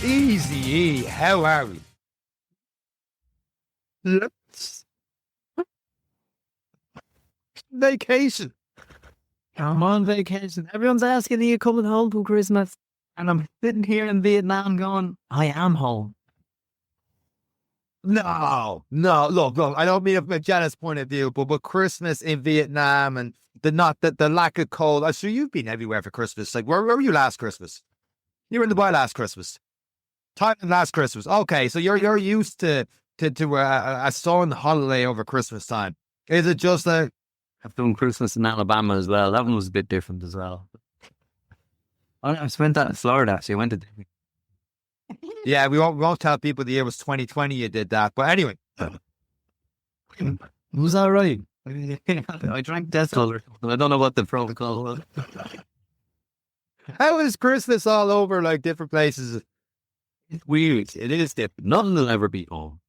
Easy, how are we? Let's vacation. I'm on vacation. Everyone's asking, are you coming home for Christmas? And I'm sitting here in Vietnam going, I am home. No. Look. I don't mean from a jealous point of view, but Christmas in Vietnam and the lack of cold. I'm sure you've been everywhere for Christmas. Like, where were you last Christmas? You were in Dubai last Christmas. Thailand last Christmas. Okay, so you're used to a sun holiday over Christmas time. Is it just a? I've done Christmas in Alabama as well. That one was a bit different as well. I spent that in Florida, actually. I went to Disney. Yeah, we won't tell people the year was 2020 you did that. But anyway. It was all right. I drank Death Color. I don't know what the protocol was. How is Christmas all over, like, different places? It's weird. It is different. Nothing will ever be home.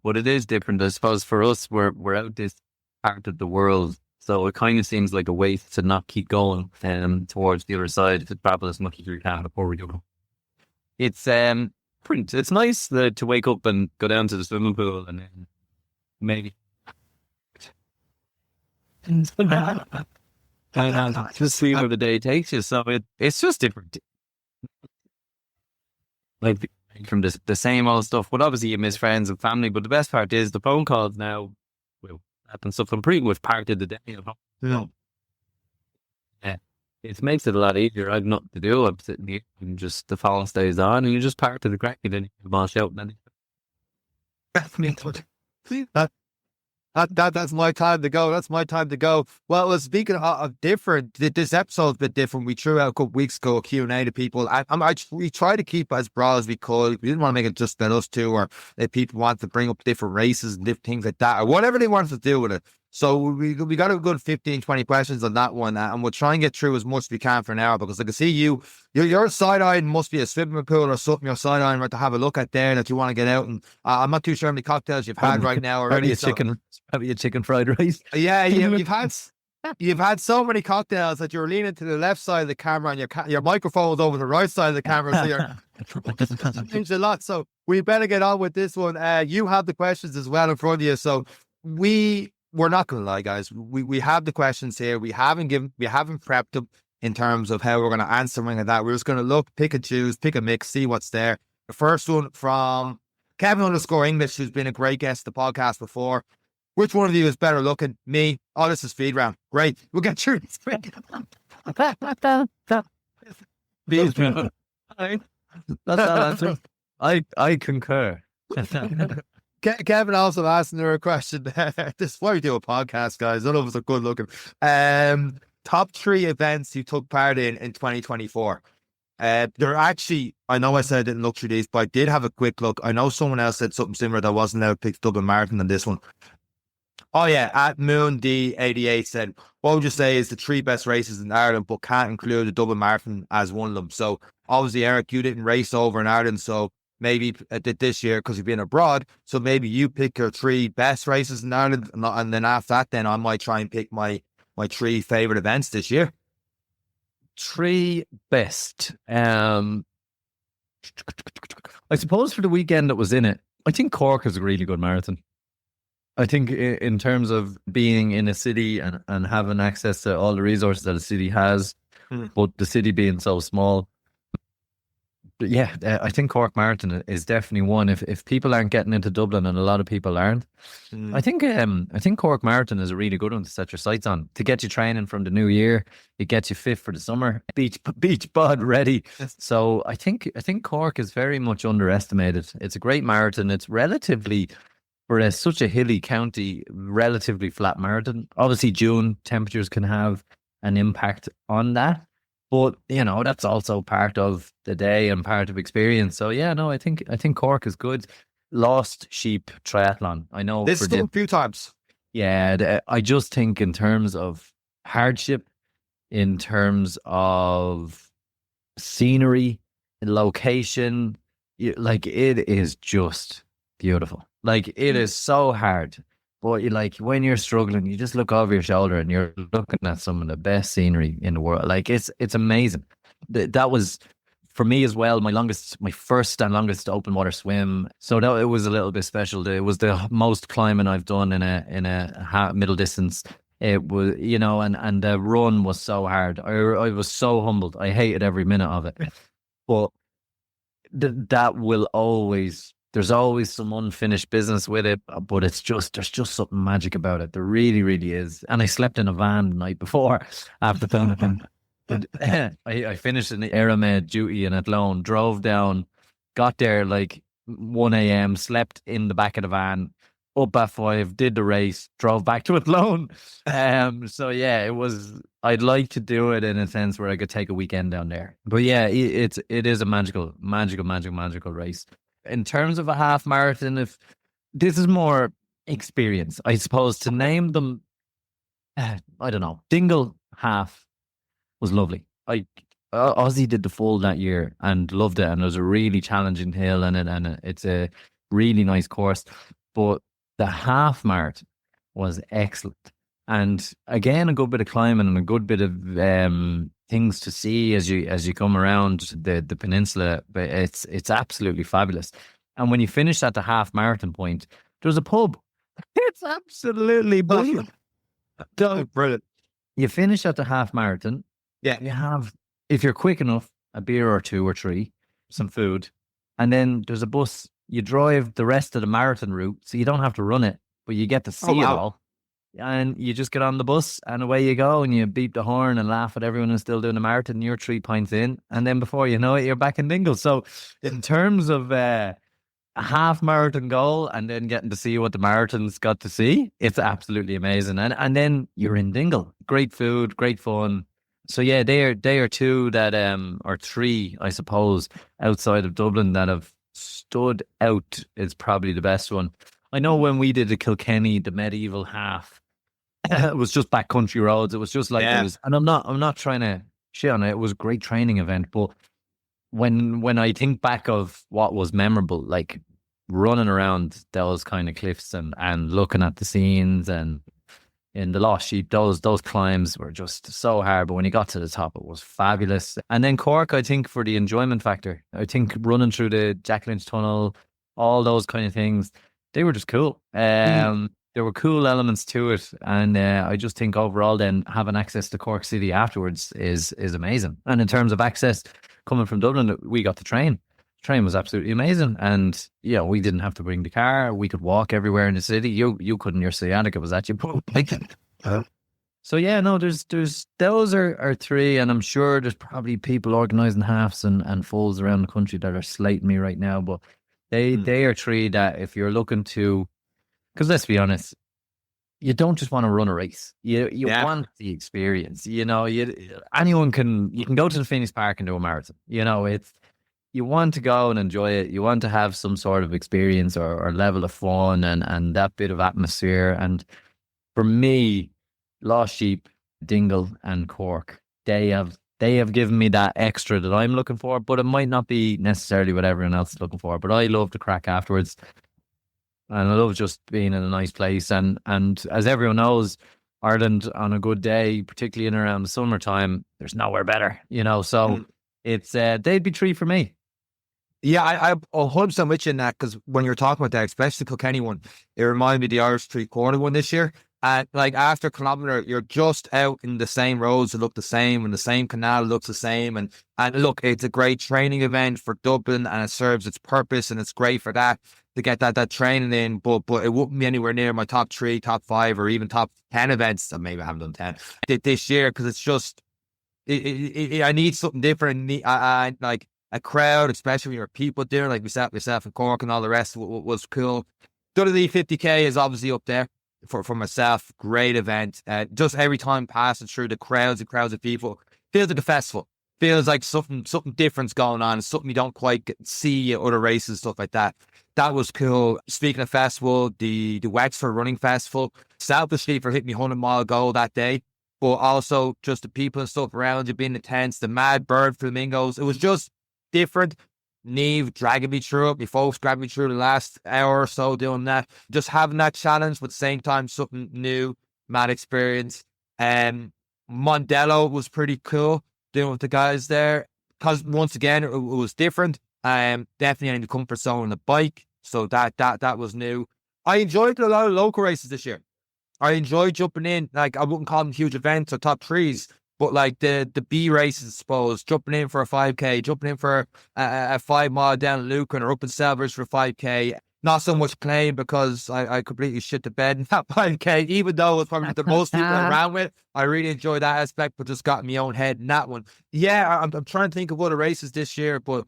But it is different. I suppose for us, we're out this part of the world. So it kind of seems like a waste to not keep going towards the other side, to travel as much as we can before we go. It's it's nice to wake up and go down to the swimming pool and then maybe just see where the day takes you. So it's just different. Like from the same old stuff. But obviously you miss friends and family. But the best part is the phone calls now will happen. So I'm pretty much part of the day at home. Yeah. It makes it a lot easier. I've nothing to do. I'm sitting here and just the phone stays on and you're just part of the crack. And then you can bosh out. That's my time to go. That's my time to go. Well, speaking of different, this episode's a bit different. We threw out a couple weeks ago a Q&A to people. We try to keep it as broad as we could. We didn't want to make it just about us two, or if people want to bring up different races and different things like that, or whatever they want to do with it. So we got a good 15, 20 questions on that one, and we'll try and get through as much as we can for an hour, because I can see your side-eyeing must be a swimming pool or something you're side-eyeing right to have a look at there that you want to get out. And I'm not too sure how many cocktails you've had right now already. Probably a chicken fried rice. Yeah, you've had so many cocktails that you're leaning to the left side of the camera and your microphone is over the right side of the camera, so you're changed a lot. So we better get on with this one. You have the questions as well in front of you, so we're not going to lie, guys. We have the questions here. We haven't prepped them in terms of how we're going to answer them like that. We're just going to look, pick and choose, pick a mix, see what's there. The first one from Kevin_English, who's been a great guest on the podcast before. Which one of you is better looking? Me. Oh, this is speed round. Great. We'll get through this. That's our answer. I concur. Kevin also asked another question. This is why we do a podcast, guys. None of us are good looking. Top 3 events you took part in 2024. They're actually, I know I said I didn't look through these, but I did have a quick look. I know someone else said something similar that wasn't allowed to pick Dublin Marathon than this one. Oh yeah, at Moon D88 said, what would you say is the 3 best races in Ireland, but can't include the Dublin Marathon as one of them? So obviously, Eric, you didn't race over in Ireland, so maybe this year because you've been abroad. So maybe you pick your 3 best races in Ireland, and then after that, then I might try and pick my 3 favorite events this year. 3 best. I suppose for the weekend that was in it, I think Cork is a really good marathon. I think in terms of being in a city and having access to all the resources that a city has, but the city being so small. But yeah, I think Cork Marathon is definitely one. If people aren't getting into Dublin, and a lot of people aren't, I think Cork Marathon is a really good one to set your sights on, to get you training from the new year. It gets you fit for the summer, beach bod ready. So I think Cork is very much underestimated. It's a great marathon. It's relatively, for such a hilly county, relatively flat marathon. Obviously, June temperatures can have an impact on that. But, that's also part of the day and part of experience. So, yeah, no, I think Cork is good. Lost Sheep Triathlon. I know. This is a few times. Yeah, I just think in terms of hardship, in terms of scenery, location, it is just beautiful. It is so hard. But when you're struggling, you just look over your shoulder and you're looking at some of the best scenery in the world. It's amazing. That was for me as well, my first and longest open water swim. So that it was a little bit special. It was the most climbing I've done in a middle distance. It was, and the run was so hard. I was so humbled. I hated every minute of it. But that will always, there's always some unfinished business with it. But there's just something magic about it. There really, really is. And I slept in a van the night before after filming. I finished an Ironman duty in Athlone, drove down, got there like 1 a.m., slept in the back of the van, up at 5, did the race, drove back to Athlone. So yeah, I'd like to do it in a sense where I could take a weekend down there. But yeah, it is a magical race. In terms of a half marathon, if this is more experience, I suppose, to name them, I don't know, Dingle half was lovely. Ozzy did the full that year and loved it, and it was a really challenging hill, and it's a really nice course. But the half marathon was excellent, and again a good bit of climbing and a good bit of things to see as you come around the peninsula. But it's absolutely fabulous. And when you finish at the half marathon point, there's a pub. It's absolutely brilliant. Brilliant. You finish at the half marathon. Yeah. You have, if you're quick enough, a beer or 2 or 3, some food, and then there's a bus. You drive the rest of the marathon route, so you don't have to run it, but you get to see it all. And you just get on the bus and away you go, and you beep the horn and laugh at everyone who's still doing the marathon, and you're 3 pints in, and then before you know it, you're back in Dingle. So in terms of a half marathon goal and then getting to see what the marathon's got to see, it's absolutely amazing. And then you're in Dingle. Great food, great fun. So yeah, they are 2 that or 3, I suppose, outside of Dublin that have stood out. Is probably the best one. I know when we did the Kilkenny, the medieval half, it was just backcountry roads. It was just like it was, and I'm not trying to shit on it. It was a great training event, but when I think back of what was memorable, like running around those kind of cliffs and looking at the scenes, and in the Lost Sheep, those climbs were just so hard, but when you got to the top, it was fabulous. And then Cork, I think, for the enjoyment factor, I think running through the Jack Lynch Tunnel, all those kind of things, they were just cool. There were cool elements to it, and I just think overall, then having access to Cork City afterwards is amazing. And in terms of access coming from Dublin, we got the train. The train was absolutely amazing, and yeah, we didn't have to bring the car. We could walk everywhere in the city. You couldn't. Your sciatica was at you. So yeah, no, there's those are 3, and I'm sure there's probably people organising halves and fulls around the country that are slating me right now, but they are 3 that if you're looking to, because let's be honest, you don't just want to run a race. You want the experience. Anyone can. You can go to the Phoenix Park and do a marathon. You want to go and enjoy it. You want to have some sort of experience or level of fun and that bit of atmosphere. And for me, Lost Sheep, Dingle, and Cork, they have given me that extra that I'm looking for, but it might not be necessarily what everyone else is looking for. But I love the crack afterwards, and I love just being in a nice place. And as everyone knows, Ireland on a good day, particularly in around the summertime, there's nowhere better. So it's they'd be 3 for me. Yeah, I'm 100% with you in that, because when you're talking about that, especially the Kilkenny one, it reminded me of the Irish three-quarter one this year. And like after a kilometre, you're just out in the same roads that look the same, and the same canal looks the same. And look, it's a great training event for Dublin, and it serves its purpose, and it's great for that, to get that training in. But it wouldn't be anywhere near my top 3, top 5, or even top 10 events. So maybe I haven't done 10 this year, because it's just I need something different. I like a crowd, especially when you're people there, like myself in Cork and all the rest, was cool. Dundee 50k is obviously up there for myself. Great event. Just every time passing through the crowds and crowds of people, feels like a festival. Feels like something different's going on. Something you don't quite see at other races, stuff like that. That was cool. Speaking of festival, the Wexford Running Festival, selfishly for hitting me 100-mile goal that day, but also just the people and stuff around you being intense, the mad bird flamingos. It was just different. Neve dragging me through it. My folks dragged me through the last hour or so doing that. Just having that challenge, but at the same time, something new, mad experience. Mondello was pretty cool, doing with the guys there. because once again it was different. Definitely in the comfort zone on the bike, so that was new. I enjoyed a lot of local races this year. I enjoyed jumping in. Like, I wouldn't call them huge events or top threes, but like the B races, I suppose, jumping in for a 5K, jumping in for a 5 mile down Lucan or up in Selvers for 5K. Not so much playing because I completely shit the bed in that 5K, even though it was probably the most people I ran with. I really enjoyed that aspect, but just got in my own head in that one. Yeah, I'm trying to think of other races this year, but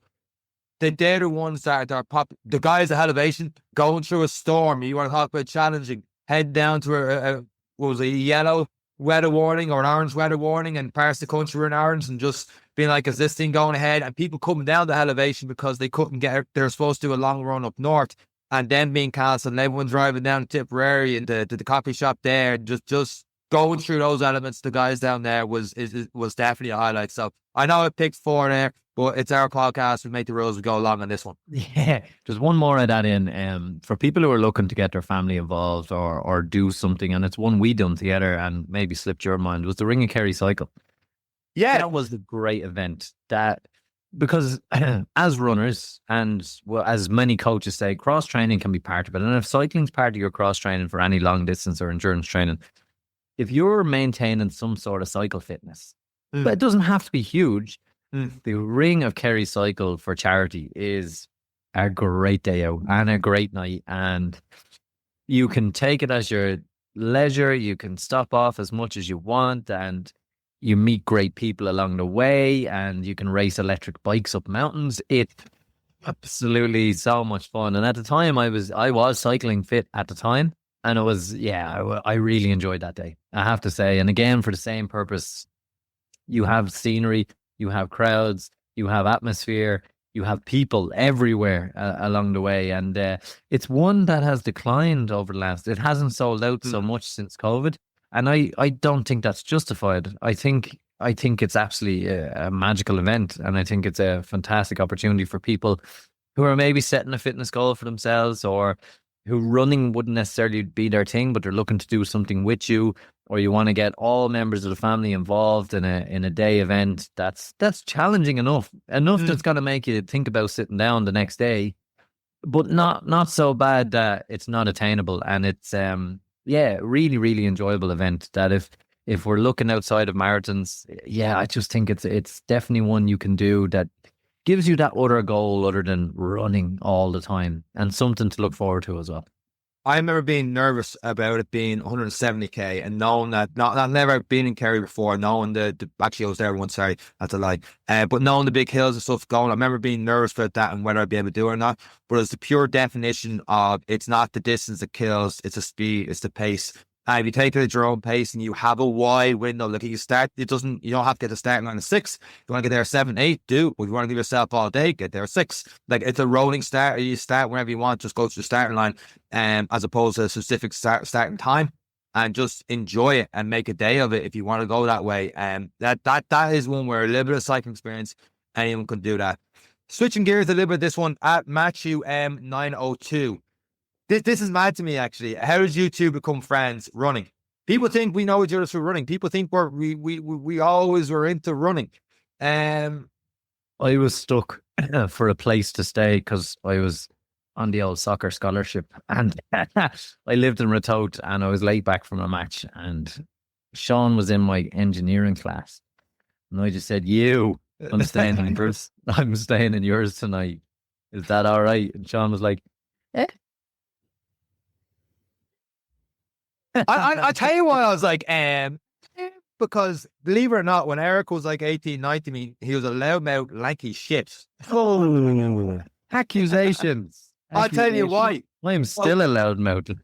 they're the ones that are pop. The guys at Elevation going through a storm. You want to talk about challenging? Head down to what was it, a yellow weather warning or an orange weather warning, and parts of the country were in orange, and just being like, is this thing going ahead? And people coming down to Elevation because they couldn't get. They were supposed to do a long run up north, and then being cancelled. And everyone driving down to Tipperary and the coffee shop there, just going through those elements. The guys down there was definitely a highlight. So I know I picked 4 there, but it's our podcast. We make the rules. We go along on this one. Yeah, just one more I'd add in. For people who are looking to get their family involved or do something, and it's one we done together and maybe slipped your mind, was the Ring of Kerry cycle. Yeah, that was a great event. Because as runners and as many coaches say, cross training can be part of it. And if cycling's part of your cross training for any long distance or endurance training, if you're maintaining some sort of cycle fitness, but it doesn't have to be huge. The Ring of Kerry cycle for charity is a great day out and a great night, and you can take it as your leisure. You can stop off as much as you want, and you meet great people along the way, and you can race electric bikes up mountains. It's absolutely so much fun. And at the time, I was cycling fit at the time, and it was, I really enjoyed that day, I have to say. And again, for the same purpose, you have scenery, you have crowds, you have atmosphere, you have people everywhere along the way. And it's one that has declined over the last, it hasn't sold out so much since COVID. And I don't think that's justified. I think it's absolutely a magical event. And I think it's a fantastic opportunity for people who are maybe setting a fitness goal for themselves, or who running wouldn't necessarily be their thing, but they're looking to do something with you, or you want to get all members of the family involved in a day event that's challenging enough that's going to make you think about sitting down the next day, but not so bad that it's not attainable. And it's really, really enjoyable event that if we're looking outside of marathons, I just think it's definitely one you can do that gives you that other goal other than running all the time, and something to look forward to as well. I remember being nervous about it being 170k and knowing that, I've never been in Kerry before, knowing actually I was there once, sorry, that's a lie, but knowing the big hills and stuff going, I remember being nervous about that and whether I'd be able to do it or not. But it's the pure definition of, it's not the distance that kills, it's the speed, it's the pace. And if you take it at your own pace and you have a wide window, like you start, you don't have to get the starting line at 6. You want to get there at 7, 8, do. If you want to give yourself all day, get there at 6. Like, it's a rolling start. You start wherever you want, just go to the starting line, as opposed to a specific starting time, and just enjoy it and make a day of it if you want to go that way. That is one where a little bit of cycling experience, anyone can do that. Switching gears a little bit, this one at Matthew M902. This is mad to me, actually. How did you two become friends running? People think we know each other through running. People think we always were into running. I was stuck for a place to stay because I was on the old soccer scholarship, and I lived in Ratoath, and I was late back from a match, and Sean was in my engineering class, and I just said, I'm staying in yours. I'm staying in yours tonight. Is that all right? And Sean was like, eh. I tell you why I was like, because believe it or not, when Eric was like 18, 19, he was a loudmouth, lanky shit. Oh, accusations. I'll tell you why. I'm still a loudmouth.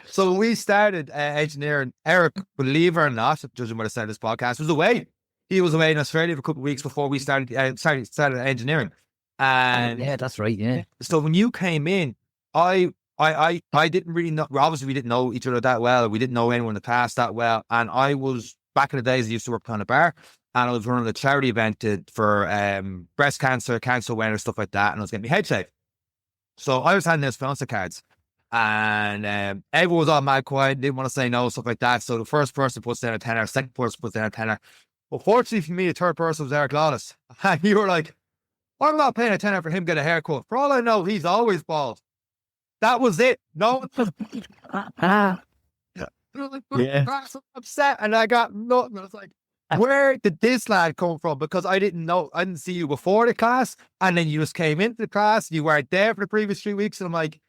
So when we started engineering, Eric, believe it or not, judging by the start of this podcast, was away. He was away in Australia for a couple of weeks before we started engineering. And yeah, that's right. Yeah. So when you came in, I didn't really know. Obviously, we didn't know each other that well. We didn't know anyone in the past that well. And I was, back in the days, I used to work on a bar, and I was running a charity event for breast cancer awareness, stuff like that. And I was getting my head shaved. So I was handing out sponsor cards, and everyone was all mad quiet, didn't want to say no, stuff like that. So the first person puts down a tenner, second person puts down a tenner. Unfortunately for me, the third person was Eric Lawless. And you were like, I'm not paying a tenner for him to get a haircut. For all I know, he's always bald. That was it. No. Yeah. So upset, and I got nothing. I was like, where did this lad come from? Because I didn't know, I didn't see you before the class, and then you just came into the class. You weren't there for the previous 3 weeks, and I'm like,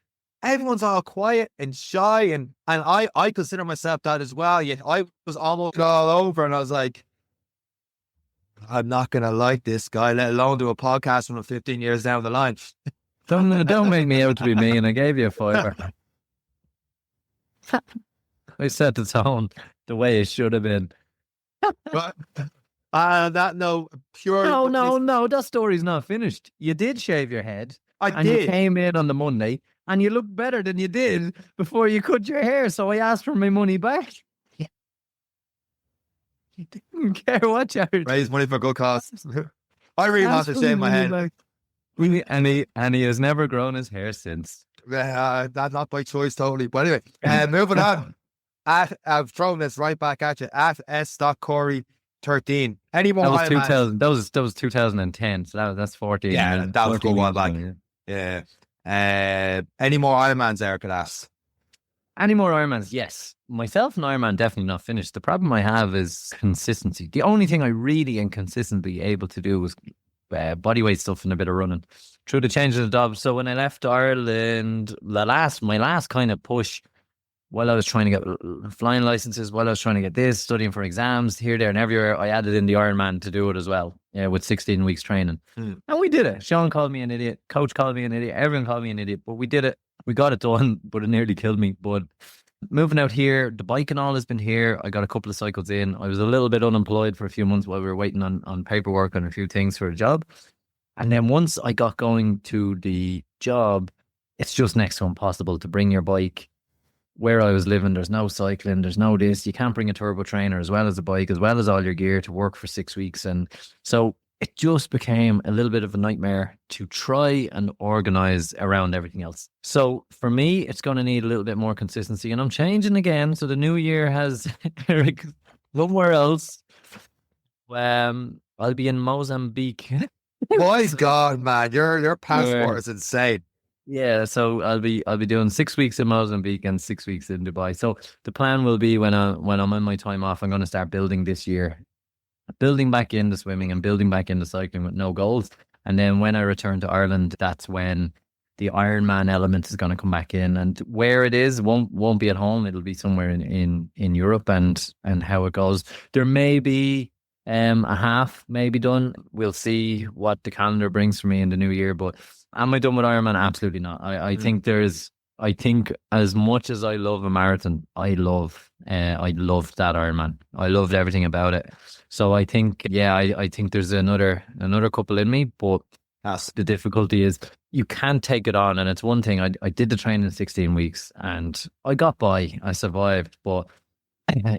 everyone's all quiet and shy, and I consider myself that as well. Yet I was almost all over, and I was like, I'm not gonna like this guy, let alone do a podcast when I'm 15 years down the line. Don't make me out to be mean. I gave you a fiver. I set the tone the way it should have been. But that no pure. No, that story's not finished. You did shave your head. I You did. came in on the Monday and you looked better than you did before you cut your hair. So I asked for my money back. Yeah. You didn't care what you Raise money for good cause. I really want to shave my head. back. And he has never grown his hair since. That's not by choice, totally. But anyway, moving on. I've thrown this right back at you. At s.corey13. Any more? That was Ironmans? 2000. That was 2010. So that's 14. Yeah, that was a good while back. ago, yeah. Yeah. Any more Ironmans, Eric could ask? Any more Ironmans? Yes. Myself and Ironman definitely not finished. The problem I have is consistency. The only thing I really and consistently able to do was bodyweight stuff and a bit of running through the change of the job. So when I left Ireland, my last kind of push, while I was trying to get flying licenses, while I was trying to get this, studying for exams here, there, and everywhere, I added in the Ironman to do it as well. Yeah, with 16 weeks training, and we did it. Sean called me an idiot. Coach called me an idiot. Everyone called me an idiot. But we did it. We got it done. But it nearly killed me. But moving out here, the bike and all has been here. I got a couple of cycles in. I was a little bit unemployed for a few months while we were waiting on paperwork and a few things for a job. And then once I got going to the job, it's just next to impossible to bring your bike. Where I was living, there's no cycling, there's no this. You can't bring a turbo trainer as well as a bike, as well as all your gear to work for 6 weeks. And so it just became a little bit of a nightmare to try and organize around everything else. So for me, it's going to need a little bit more consistency, and I'm changing again. So the new year has Eric somewhere else. I'll be in Mozambique. My God, man, your passport is insane. Yeah, so I'll be doing 6 weeks in Mozambique and 6 weeks in Dubai. So the plan will be when I'm on my time off, I'm going to start building this year, building back into swimming and building back into cycling with no goals. And then when I return to Ireland, that's when the Ironman element is going to come back in. And where it is won't be at home. It'll be somewhere in Europe, and how it goes. There may be a half maybe done. We'll see what the calendar brings for me in the new year, but am I done with Ironman? Absolutely not. I think as much as I love a marathon, I loved that Ironman. I loved everything about it. So I think, I think there's another couple in me, but the difficulty is you can't take it on. And it's one thing, I did the training in 16 weeks and I got by, I survived, but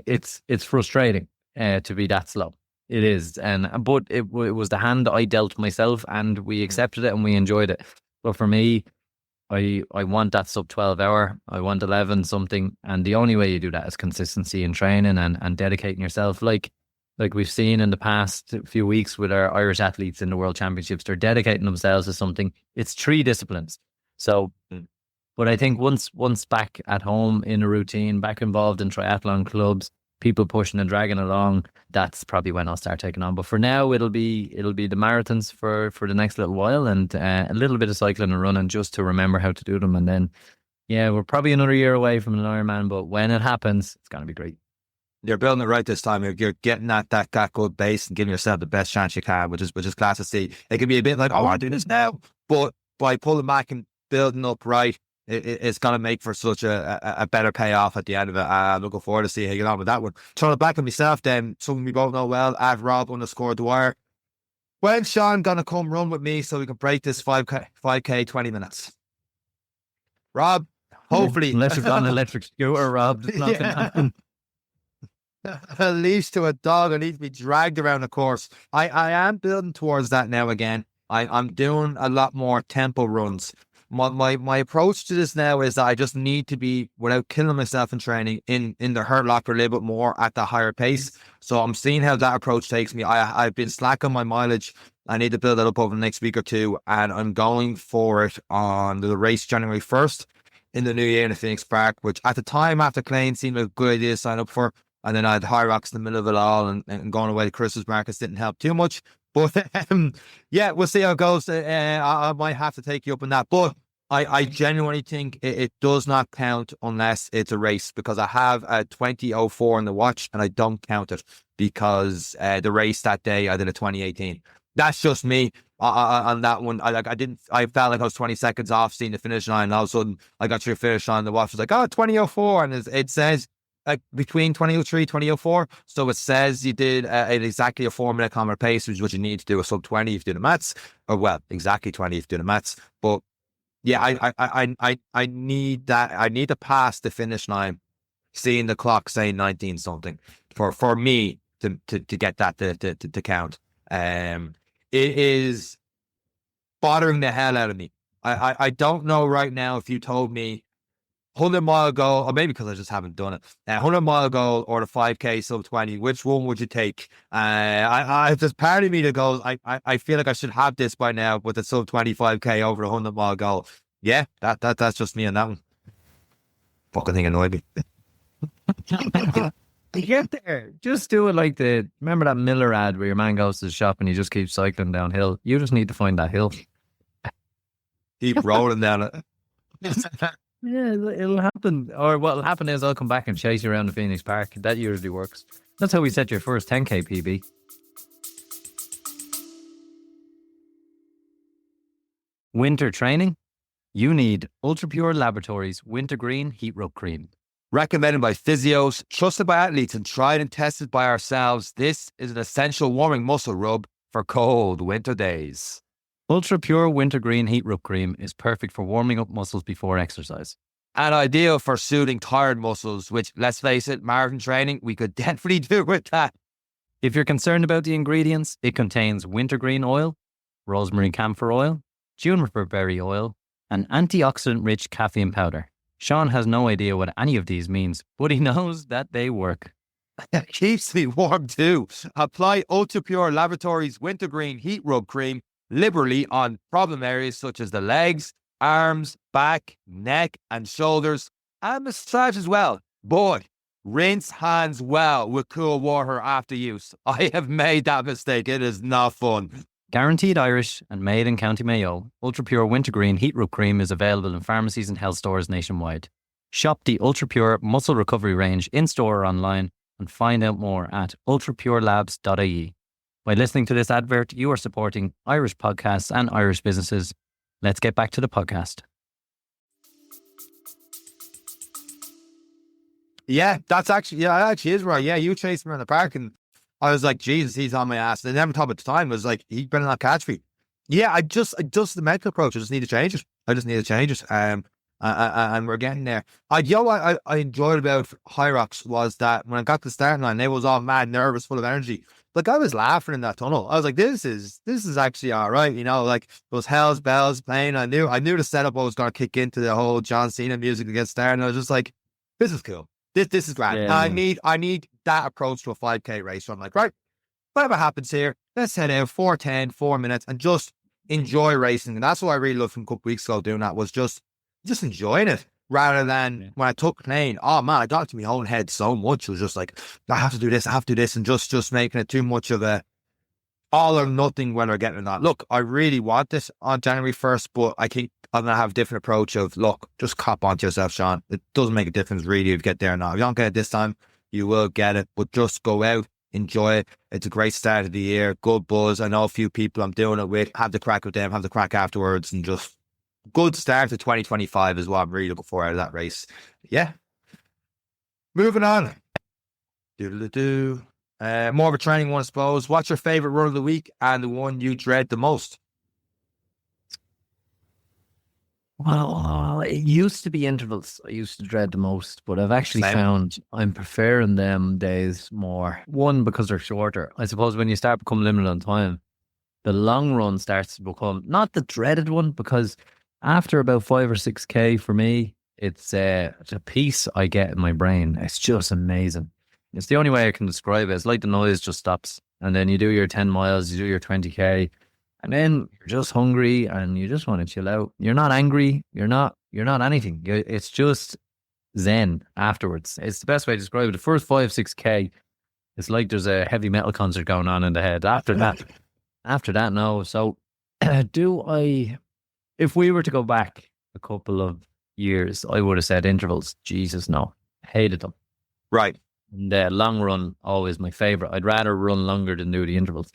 it's frustrating to be that slow. It is, but it was the hand I dealt myself, and we accepted it and we enjoyed it. But for me, I want that sub 12 hour. I want 11 something, and the only way you do that is consistency in training and dedicating yourself. Like we've seen in the past few weeks with our Irish athletes in the World Championships, they're dedicating themselves to something. It's 3 disciplines. So, but I think once back at home in a routine, back involved in triathlon clubs, people pushing and dragging along, that's probably when I'll start taking on. But for now, it'll be the marathons for the next little while, and a little bit of cycling and running just to remember how to do them. And then, we're probably another year away from an Ironman, but when it happens, it's going to be great. You're building it right this time. You're getting that good base and giving yourself the best chance you can, which is class to see. It can be a bit like, I want to do this now, but by pulling back and building up right, it's going to make for such a better payoff at the end of it. I'm looking forward to see how you get on with that one. Throwing it back on myself then, something we both know well, at Rob_Dwyer. When's Sean going to come run with me so we can break this 5K 20 minutes? Rob, hopefully. Unless you've got an electric scooter, Rob, it's not going to happen. At least to a dog, I need to be dragged around the course. I am building towards that now again. I'm doing a lot more tempo runs. My approach to this now is that I just need to be, without killing myself in training, in the hurt locker a little bit more at the higher pace. So I'm seeing how that approach takes me. I've been slacking my mileage. I need to build that up over the next week or two, and I'm going for it on the race January 1st in the new year in the Phoenix Park, which at the time after Klein seemed like a good idea to sign up for. And then I had High Rocks in the middle of it all, and going away to Christmas markets didn't help too much. But yeah, we'll see how it goes. I might have to take you up on that. But I genuinely think it does not count unless it's a race, because I have a 20:04 in the watch and I don't count it because the race that day I did a 20:18. That's just me. On that one, I felt like I was 20 seconds off seeing the finish line. And all of a sudden, I got to the finish line. The watch was like, 20:04. And it says like between 20:03, 20:04. So it says you did exactly a 4-minute kilometer pace, which is what you need to do a sub 20 if you do the maths. Or, well, exactly 20 if you do the maths. But yeah, I need that. I need to pass the finish line, seeing the clock saying 19 something for me to get that to count. It is bothering the hell out of me. I don't know right now if you told me 100-mile goal, or maybe because I just haven't done it, 100-mile goal or the 5K sub 20, which one would you take? There's part of me that goes, I feel like I should have this by now with the sub 25K over 100-mile goal. Yeah, that's just me on that one. Fucking thing annoyed me. To get there, just do it like remember that Miller ad where your man goes to the shop and he just keeps cycling downhill? You just need to find that hill. Keep rolling down it. Yeah, it'll happen. Or what'll happen is I'll come back and chase you around the Phoenix Park. That usually works. That's how we set your first 10K PB. Winter training? You need Ultra Pure Laboratories Wintergreen Heat Rub Cream. Recommended by physios, trusted by athletes, and tried and tested by ourselves, this is an essential warming muscle rub for cold winter days. Ultra Pure Wintergreen Heat Rub Cream is perfect for warming up muscles before exercise. And ideal for soothing tired muscles, which, let's face it, marathon training, we could definitely do with that. If you're concerned about the ingredients, it contains wintergreen oil, rosemary camphor oil, juniper berry oil, and antioxidant-rich caffeine powder. Sean has no idea what any of these means, but he knows that they work. It keeps me warm too. Apply Ultra Pure Laboratories Wintergreen Heat Rub Cream liberally on problem areas such as the legs, arms, back, neck, and shoulders, and massage as well. Boy, rinse hands well with cool water after use. I have made that mistake. It is not fun. Guaranteed Irish and made in County Mayo, Ultra Pure Wintergreen Heat Rub Cream is available in pharmacies and health stores nationwide. Shop the Ultra Pure Muscle Recovery range in-store or online and find out more at ultrapurelabs.ie. By listening to this advert, you are supporting Irish podcasts and Irish businesses. Let's get back to the podcast. Yeah, that actually is right. Yeah, you chased me around the park and I was like, Jesus, he's on my ass. And never thought at the time, I was like, he better not catch me. Yeah, I just the mental approach. I just need to change it. And we're getting there. I enjoyed about High Rocks was that when I got to the starting line, they was all mad, nervous, full of energy. Like I was laughing in that tunnel. I was like, this is actually all right. You know, like those Hell's Bells playing. I knew the setup was going to kick into the whole John Cena music to get started. And I was just like, this is cool. This is grand. Yeah. I need that approach to a 5K race. So I'm like, right, whatever happens here, let's head out 4:10, 4 minutes, and just enjoy racing. And that's what I really loved from a couple weeks ago doing that, was just enjoying it rather than when I took plane. Oh man, I got to my own head so much. It was just like, I have to do this, and just making it too much of a all or nothing whether I get it or not. Look, I really want this on January 1st, but I think I'm going to have a different approach of, look, just cop onto yourself, Sean. It doesn't make a difference really if you get there or not. If you don't get it this time, you will get it, but just go out, enjoy it. It's a great start of the year, good buzz. I know a few people I'm doing it with, have the crack with them, have the crack afterwards, and just good start to 2025 is what I'm really looking for out of that race. Yeah. Moving on. Doodle-doo. More of a training one, I suppose. What's your favorite run of the week and the one you dread the most? Well, it used to be intervals I used to dread the most, but I've actually Same. found I'm preferring them days more. One, because they're shorter. I suppose when you start becoming limited on time, the long run starts to become not the dreaded one, because after about 5 or 6K for me, it's a peace I get in my brain. It's just amazing. It's the only way I can describe it. It's like the noise just stops. And then you do your 10 miles, you do your 20K, and then you're just hungry and you just want to chill out. You're not angry. You're not anything. It's just zen afterwards. It's the best way to describe it. The first 5, 6K, it's like there's a heavy metal concert going on in the head. After that, no. So if we were to go back a couple of years, I would have said intervals. Jesus, no. Hated them. Right. And the long run, always my favorite. I'd rather run longer than do the intervals.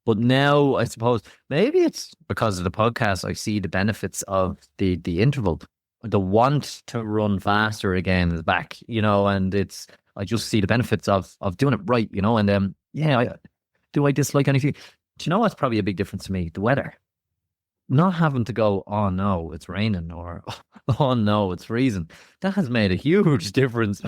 But now, I suppose, maybe it's because of the podcast, I see the benefits of the interval. The want to run faster again is back, and I just see the benefits of doing it right, and do I dislike anything? Do you know what's probably a big difference to me? The weather. Not having to go, oh no, it's raining, or oh no, it's freezing. That has made a huge difference.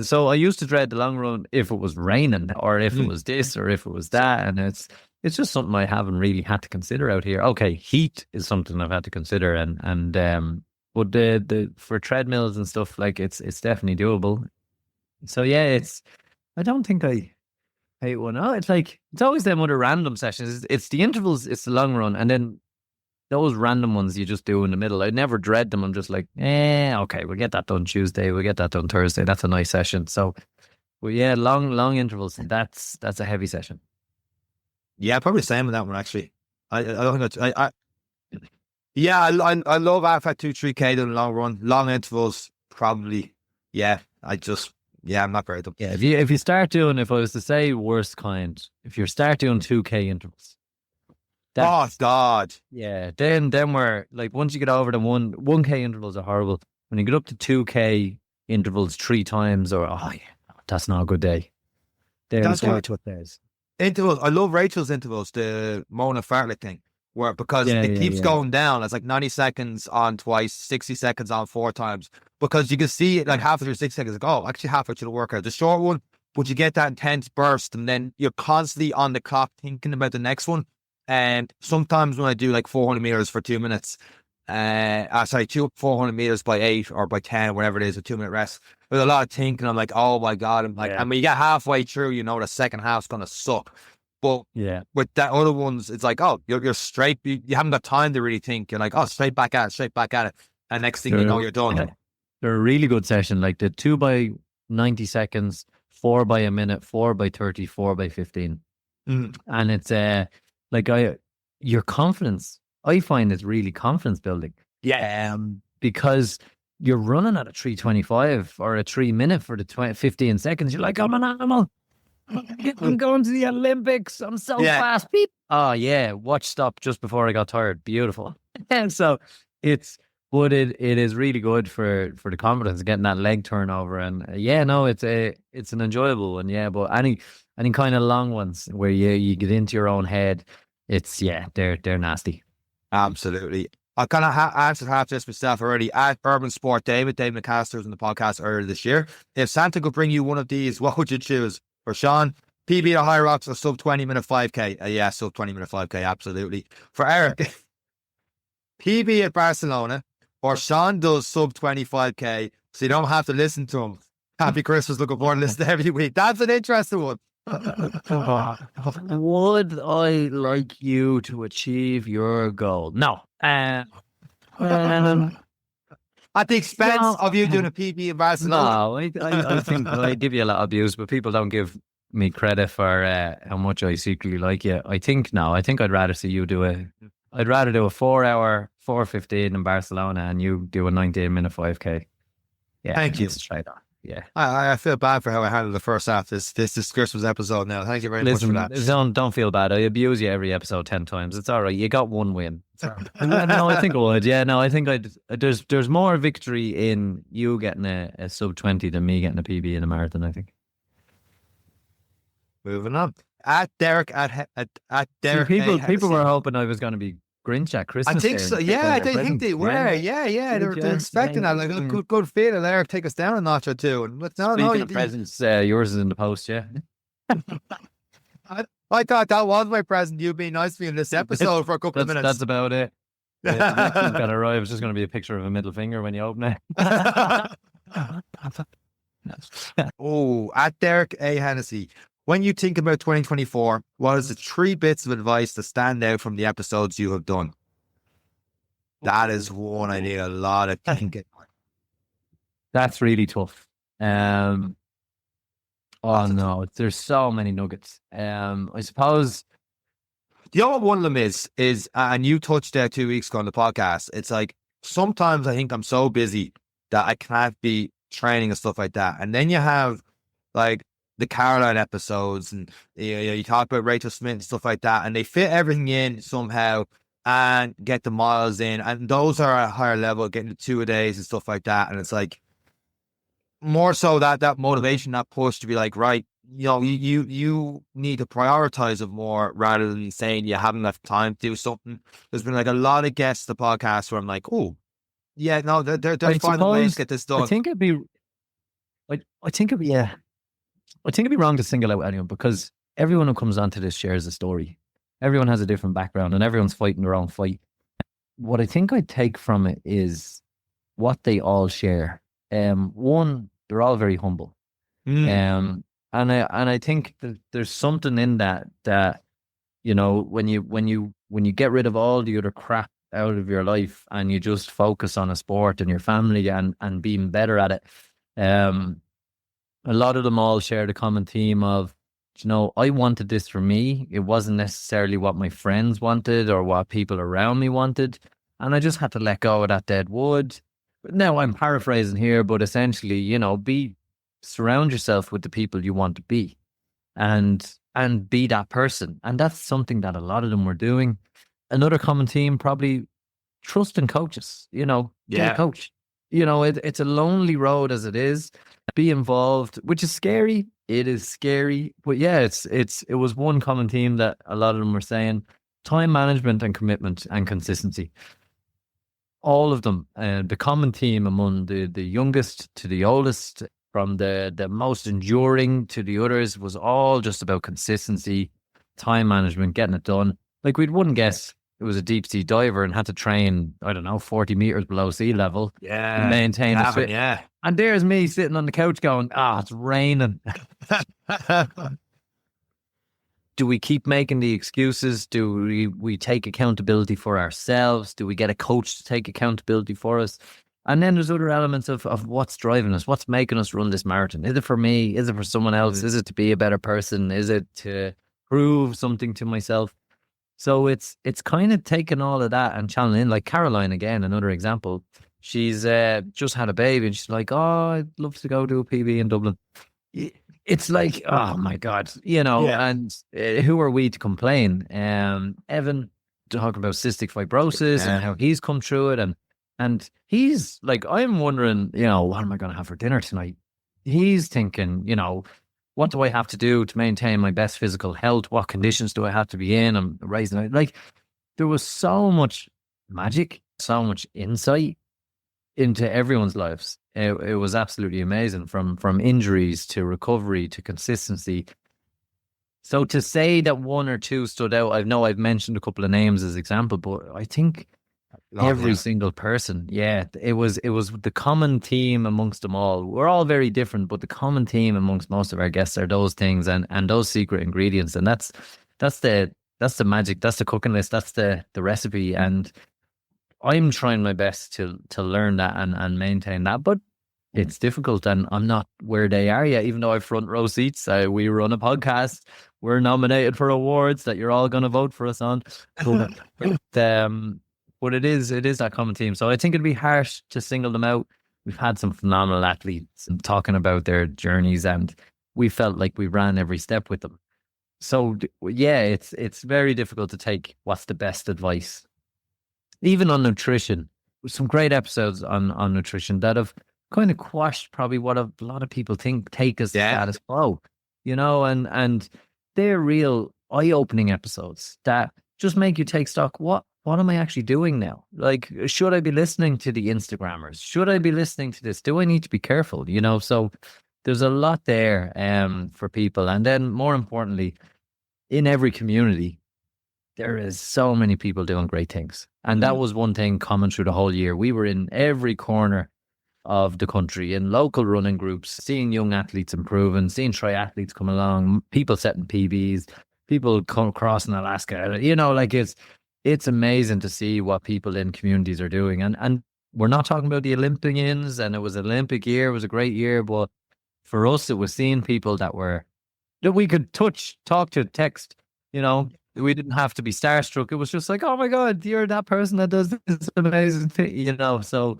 So I used to dread the long run if it was raining, or if it was this, or if it was that, and it's just something I haven't really had to consider out here. Okay, heat is something I've had to consider, but the for treadmills and stuff, like it's definitely doable. So yeah, I don't think I hate one. Oh, it's always them other random sessions. It's the intervals, it's the long run, and then those random ones you just do in the middle. I never dread them. I'm just like, okay, we'll get that done Tuesday. We'll get that done Thursday. That's a nice session. So, well, yeah, long intervals. That's a heavy session. Yeah, probably the same with that one, actually. I don't think I love after 2-3K doing a long run. Long intervals, probably. Yeah, I'm not great at them. Yeah, if you start doing, if I was to say worst kind, if you start doing 2K intervals. Oh God! Yeah, then we're like, once you get over the 1K intervals are horrible. When you get up to 2K intervals 3 times, that's not a good day. That's what what there's intervals. I love Rachel's intervals, the Mona Fartlek thing, because it keeps going down. It's like 90 seconds on twice, 60 seconds on 4 times, because you can see it like halfway through 6 seconds. Actually halfway through the workout, the short one, but you get that intense burst, and then you're constantly on the clock thinking about the next one. And sometimes when I do like 400 meters for 2 minutes, 400 meters by 8 or by 10, whatever it is, a 2-minute rest, there's a lot of thinking. I'm like, oh my God. And when you get halfway through, the second half's going to suck. But with that other ones, it's like, you're straight. You haven't got time to really think. You're like, straight back at it. And next thing you know, you're done. They're a really good session. Like the 2 by 90 seconds, 4 by a minute, 4 by 30, 4 by 15. And it's, your confidence, I find it's really confidence building. Yeah. Because you're running at a 3:25 or a 3 minute for the 15 seconds. You're like, I'm an animal. I'm going to the Olympics. I'm so fast. Beep. Oh yeah. Watch stop just before I got tired. Beautiful. And so it is really good for the confidence, getting that leg turnover. And it's an enjoyable one. Yeah. But any kind of long ones where you get into your own head, they're nasty. Absolutely. I kind of answered half this myself already. At Urban Sport David McAllister was on the podcast earlier this year. If Santa could bring you one of these, what would you choose? For Sean, PB at High Rocks or sub 20 minute 5K? Sub 20 minute 5K, absolutely. For Eric, PB at Barcelona, or Sean does sub 25K, so you don't have to listen to him. Happy Christmas, looking forward to listening every week. That's an interesting one. Would I like you to achieve your goal? No. At the expense of you doing a PB in Barcelona? No, I think I give you a lot of abuse, but people don't give me credit for how much I secretly like you. I think I'd rather see you do I'd rather do a 4-hour 4:15 in Barcelona and you do a 19-minute 5K. Yeah, thank you. Let's try that. Yeah, I feel bad for how I handled the first half. This Christmas episode. Now, thank you very much for that. Don't feel bad. I abuse you every episode 10 times. It's all right. You got one win. No, I think I would. Yeah, no, I think there's more victory in you getting a sub 20 than me getting a PB in a marathon, I think. Moving on. At Derek at Derek. People were hoping I was going to be Grinch at Christmas. I think so. Yeah, I think they were. Yeah. They're expecting that. Like, good feeling there. Take us down a notch or two. And Speaking of presents, yours is in the post. Yeah. I thought that was my present. You being nice to me in this episode for a couple of minutes. That's about it. The next one's gonna arrive. It's just gonna be a picture of a middle finger when you open it. Oh, at Derek A. Hennessy. When you think about 2024, what is the 3 bits of advice that stand out from the episodes you have done? That is one I need a lot of thinking. That's really tough. Oh no, there's so many nuggets. I suppose. You know what one of them is, and you touched there 2 weeks ago on the podcast. It's like sometimes I think I'm so busy that I can't be training and stuff like that. And then you have like the Caroline episodes, and you talk about Rachel Smith and stuff like that, and they fit everything in somehow and get the miles in. And those are at a higher level, getting the 2 a days and stuff like that. And it's like more so that motivation, that push to be like, right, you need to prioritize it more rather than saying you haven't enough time to do something. There's been like a lot of guests to the podcast where I'm like, oh, yeah, no, they're finding ways to get this done. I think it'd be wrong to single out anyone, because everyone who comes onto this shares a story. Everyone has a different background and everyone's fighting their own fight. What I think I'd take from it is what they all share. One, they're all very humble. And I think that there's something in that when you get rid of all the other crap out of your life and you just focus on a sport and your family and being better at it. A lot of them all share the common theme of, I wanted this for me. It wasn't necessarily what my friends wanted or what people around me wanted. And I just had to let go of that dead wood. Now I'm paraphrasing here, but essentially, surround yourself with the people you want to be and be that person. And that's something that a lot of them were doing. Another common theme, probably trust in coaches, get a coach. It's a lonely road as it is. Be involved, which is scary. It is scary. But yeah, it was one common theme that a lot of them were saying: time management and commitment and consistency. All of them. The common theme among the youngest to the oldest, from the most enduring to the others, was all just about consistency, time management, getting it done. Like, we wouldn't guess it was a deep sea diver and had to train, 40 meters below sea level. Yeah. To maintain the fit. Yeah. And there's me sitting on the couch going, it's raining. Do we keep making the excuses? Do we take accountability for ourselves? Do we get a coach to take accountability for us? And then there's other elements of what's driving us, what's making us run this marathon. Is it for me? Is it for someone else? Is it to be a better person? Is it to prove something to myself? So it's kind of taking all of that and channeling in. Like Caroline, again, another example. She's just had a baby and she's like, I'd love to go do a PB in Dublin. It's like, oh my God, and who are we to complain? Evan talking about cystic fibrosis and how he's come through it. And he's like, I'm wondering, what am I going to have for dinner tonight? He's thinking, what do I have to do to maintain my best physical health? What conditions do I have to be in? I'm raising it. Like, there was so much magic, so much insight into everyone's lives. It was absolutely amazing, from injuries to recovery to consistency. So to say that one or two stood out, I know I've mentioned a couple of names as example, but I think every single person, it was the common theme amongst them all. We're all very different, but the common theme amongst most of our guests are those things and those secret ingredients. And that's the magic, that's the cooking list, that's the recipe. And I'm trying my best to learn that and maintain that, but it's difficult, and I'm not where they are yet, even though I front row seats. We run a podcast. We're nominated for awards that you're all going to vote for us on. But it is that common theme. So I think it'd be harsh to single them out. We've had some phenomenal athletes and talking about their journeys, and we felt like we ran every step with them. So yeah, it's very difficult to take what's the best advice. Even on nutrition, some great episodes on nutrition that have kind of quashed probably what a lot of people take as status quo, and they're real eye-opening episodes that just make you take stock. What am I actually doing now? Like, should I be listening to the Instagrammers? Should I be listening to this? Do I need to be careful? So there's a lot there for people. And then more importantly, in every community, there is so many people doing great things. And that was one thing common through the whole year. We were in every corner of the country in local running groups, seeing young athletes improving, seeing triathletes come along, people setting PBs, people crossing Alaska. You know, like it's amazing to see what people in communities are doing. And we're not talking about the Olympians, and it was an Olympic year, it was a great year, but for us, it was seeing people that we could touch, talk to, text, you know. We didn't have to be starstruck. It was just like, oh my God, you're that person that does this amazing thing, you know. So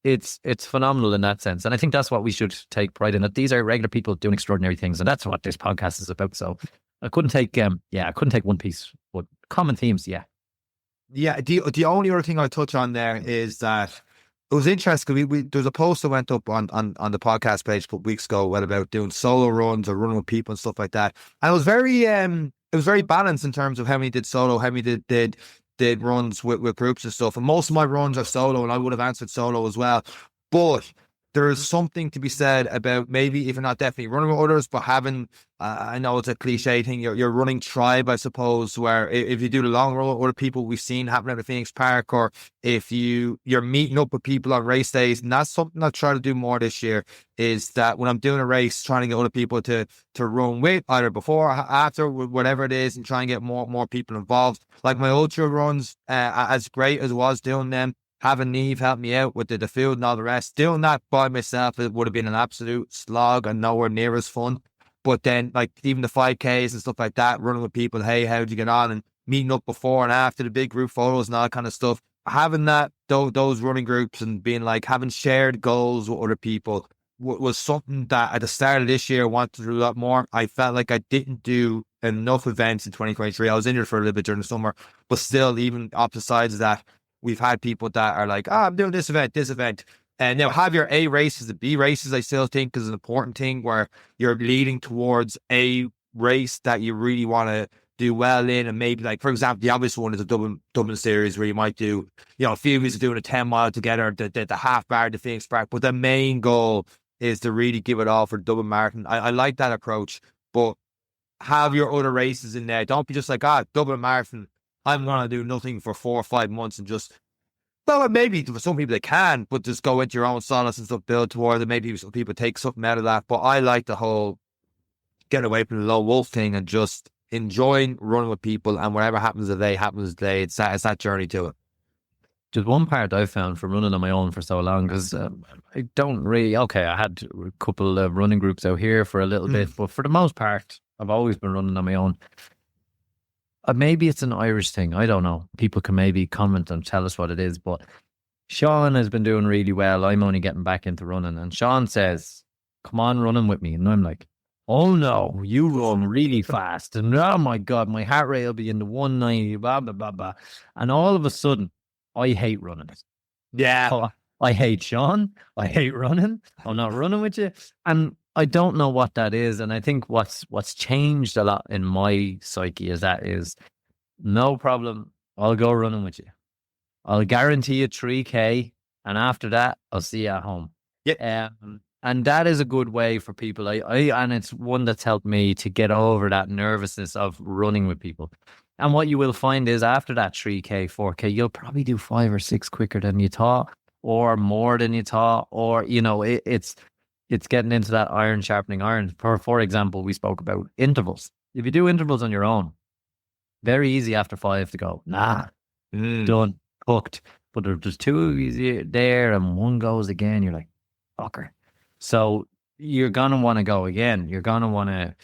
it's phenomenal in that sense. And I think that's what we should take pride in, that these are regular people doing extraordinary things. And that's what this podcast is about. So I couldn't take one piece, but common themes. Yeah. Yeah. The only other thing I touch on there is that it was interesting. There's a post that went up on the podcast page a couple weeks ago about doing solo runs or running with people and stuff like that. And it was very balanced in terms of how many did solo, how many did runs with groups and stuff. And most of my runs are solo, and I would have answered solo as well. But there is something to be said about maybe, if not definitely running with others, but having, I know it's a cliche thing, your running tribe, I suppose, where if you do the long run with other people, we've seen happen at the Phoenix Park, or if you're meeting up with people on race days. And that's something I try to do more this year, is that when I'm doing a race, trying to get other people to run with, either before or after, whatever it is, and try and get more people involved. Like my ultra runs, as great as it was doing them, having Neve help me out with the food and all the rest, doing that by myself, it would have been an absolute slog and nowhere near as fun. But then, like, even the 5Ks and stuff like that, running with people, hey, how'd you get on? And meeting up before and after the big group photos and all that kind of stuff. Having those running groups and being like, having shared goals with other people was something that at the start of this year I wanted to do a lot more. I felt like I didn't do enough events in 2023. I was injured for a little bit during the summer, but still, even opposite sides of that, we've had people that are like, I'm doing this event. And now have your A races, the B races, I still think is an important thing, where you're leading towards a race that you really want to do well in. And maybe, like, for example, the obvious one is a Dublin series, where you might do, a few of you are doing a 10 mile together, the half bar, the Phoenix Park. But the main goal is to really give it all for Dublin Marathon. I like that approach, but have your other races in there. Don't be just like, Dublin Marathon, I'm going to do nothing for 4 or 5 months and just, well, maybe for some people they can, but just go into your own solace and stuff, build towards it. Maybe some people take something out of that. But I like the whole get away from the lone wolf thing and just enjoying running with people, and whatever happens today, happens today. It's that journey to it. Just one part I found from running on my own for so long, because I don't really, I had a couple of running groups out here for a little bit, but for the most part, I've always been running on my own. Maybe it's an Irish thing. I don't know. People can maybe comment and tell us what it is. But Sean has been doing really well. I'm only getting back into running. And Sean says, come on, running with me. And I'm like, oh no, you run really fast. And oh my God, my heart rate will be in the 190, blah, blah, blah, blah. And all of a sudden, I hate running. Yeah. Oh, I hate Sean. I hate running. I'm not running with you. And I don't know what that is. And I think what's changed a lot in my psyche is no problem. I'll go running with you. I'll guarantee you 3K. And after that, I'll see you at home. Yeah. And that is a good way for people. And it's one that's helped me to get over that nervousness of running with people. And what you will find is after that 3K, 4K, you'll probably do 5 or 6 quicker than you thought, or more than you thought, or, it's getting into that iron sharpening iron. For example, we spoke about intervals. If you do intervals on your own, very easy after 5 to go, done, cooked. But there's 2 of you there and one goes again, you're like, fucker. So you're going to want to go again. You're going to want to,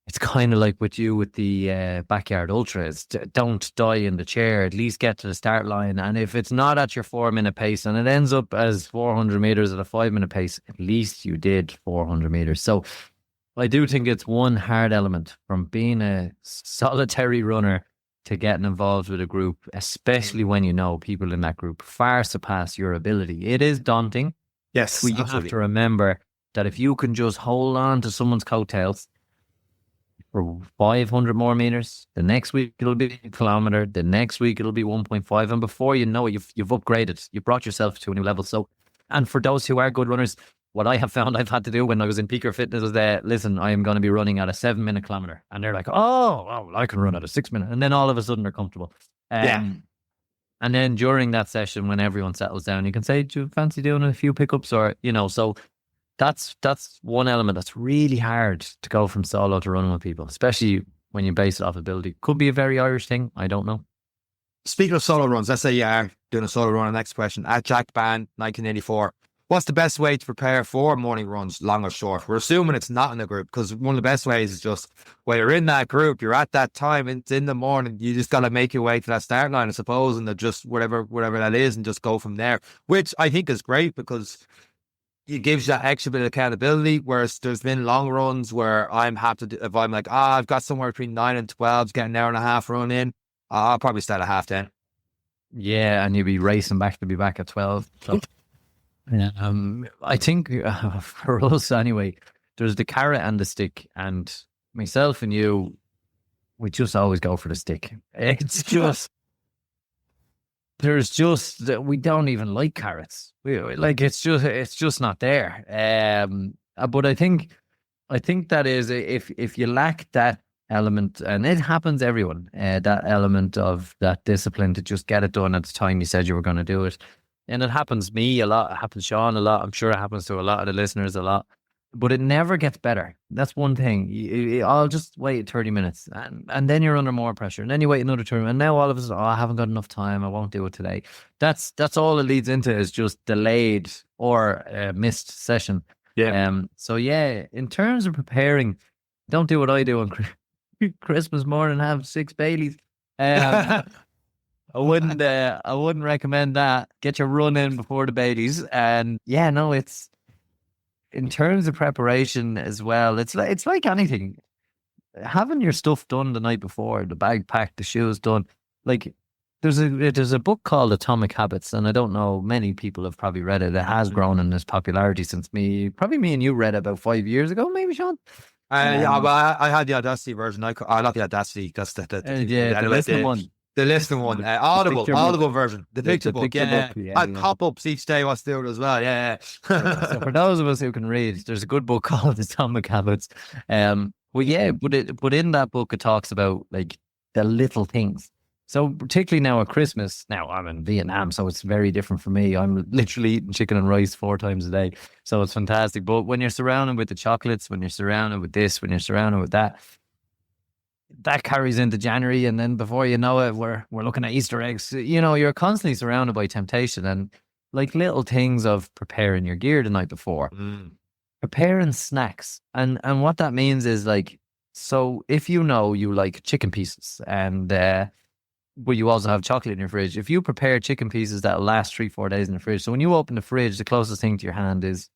it's kind of like with the backyard ultras. Don't die in the chair. At least get to the start line. And if it's not at your 4-minute pace and it ends up as 400 meters at a 5-minute pace, at least you did 400 meters. So I do think it's one hard element from being a solitary runner to getting involved with a group, especially when you know people in that group far surpass your ability. It is daunting. Yes, but you have to remember that if you can just hold on to someone's coattails for 500 more meters, the next week it'll be a kilometer, the next week it'll be 1.5, and before you know it, you've upgraded. You brought yourself to a new level. So, and for those who are good runners, what I have found I've had to do when I was in peaker fitness is that, listen, I am going to be running at a 7-minute kilometer. And they're like, oh, well, I can run at a 6-minute. And then all of a sudden they're comfortable. Yeah. And then during that session, when everyone settles down, you can say, do you fancy doing a few pickups? Or, so that's one element that's really hard to go from solo to running with people, especially when you base it off ability. Could be a very Irish thing. I don't know. Speaking of solo runs, let's say you are doing a solo run. Next question. At Jack Band, 1984. What's the best way to prepare for morning runs, long or short? We're assuming it's not in a group, because one of the best ways is just when you're in that group, you're at that time, it's in the morning, you just got to make your way to that start line, I suppose, and just whatever that is, and just go from there, which I think is great because it gives you that extra bit of accountability. Whereas there's been long runs where I'm happy to, if I'm like, I've got somewhere between 9 and 12, get an hour and a half run in, I'll probably start at 10:30. Yeah, and you'll be racing back to be back at 12. So. Yeah, I think for us anyway, there's the carrot and the stick, and myself and you, we just always go for the stick. It's just we don't even like carrots. It's just not there. But I think that is, if you lack that element, and it happens to everyone, that element of that discipline to just get it done at the time you said you were going to do it. And it happens to me a lot. It happens to Sean a lot. I'm sure it happens to a lot of the listeners a lot. But it never gets better. That's one thing. I'll just wait 30 minutes. And then you're under more pressure. And then you wait another 30 minutes. And now all of a sudden, I haven't got enough time. I won't do it today. That's all it leads into, is just delayed or missed session. Yeah. So yeah, in terms of preparing, don't do what I do on Christmas morning, have 6 Baileys. I wouldn't recommend that. Get your run in before the Baileys. And yeah, no, it's in terms of preparation as well. It's like anything. Having your stuff done the night before, the bag packed, the shoes done. Like there's a book called Atomic Habits, and I don't know, many people have probably read it. It has grown in its popularity since me and you read it about 5 years ago, maybe, Sean. Yeah, but I had the Audacity version. Not the Audacity. That's the listening one. The listening one, Audible version, the picture book. Yeah, I'd pop ups each day whilst doing it as well. Yeah. So for those of us who can read, there's a good book called Atomic Habits. But in that book it talks about like the little things. So particularly now at Christmas, now I'm in Vietnam, so it's very different for me. I'm literally eating chicken and rice 4 times a day, so it's fantastic. But when you're surrounded with the chocolates, when you're surrounded with this, when you're surrounded with that carries into January, and then before you know it, we're looking at Easter eggs. You're constantly surrounded by temptation, and like little things of preparing your gear the night before, preparing snacks, and what that means is like, so if you like chicken pieces, and but you also have chocolate in your fridge, if you prepare chicken pieces that'll last 3-4 days in the fridge, so when you open the fridge, the closest thing to your hand is,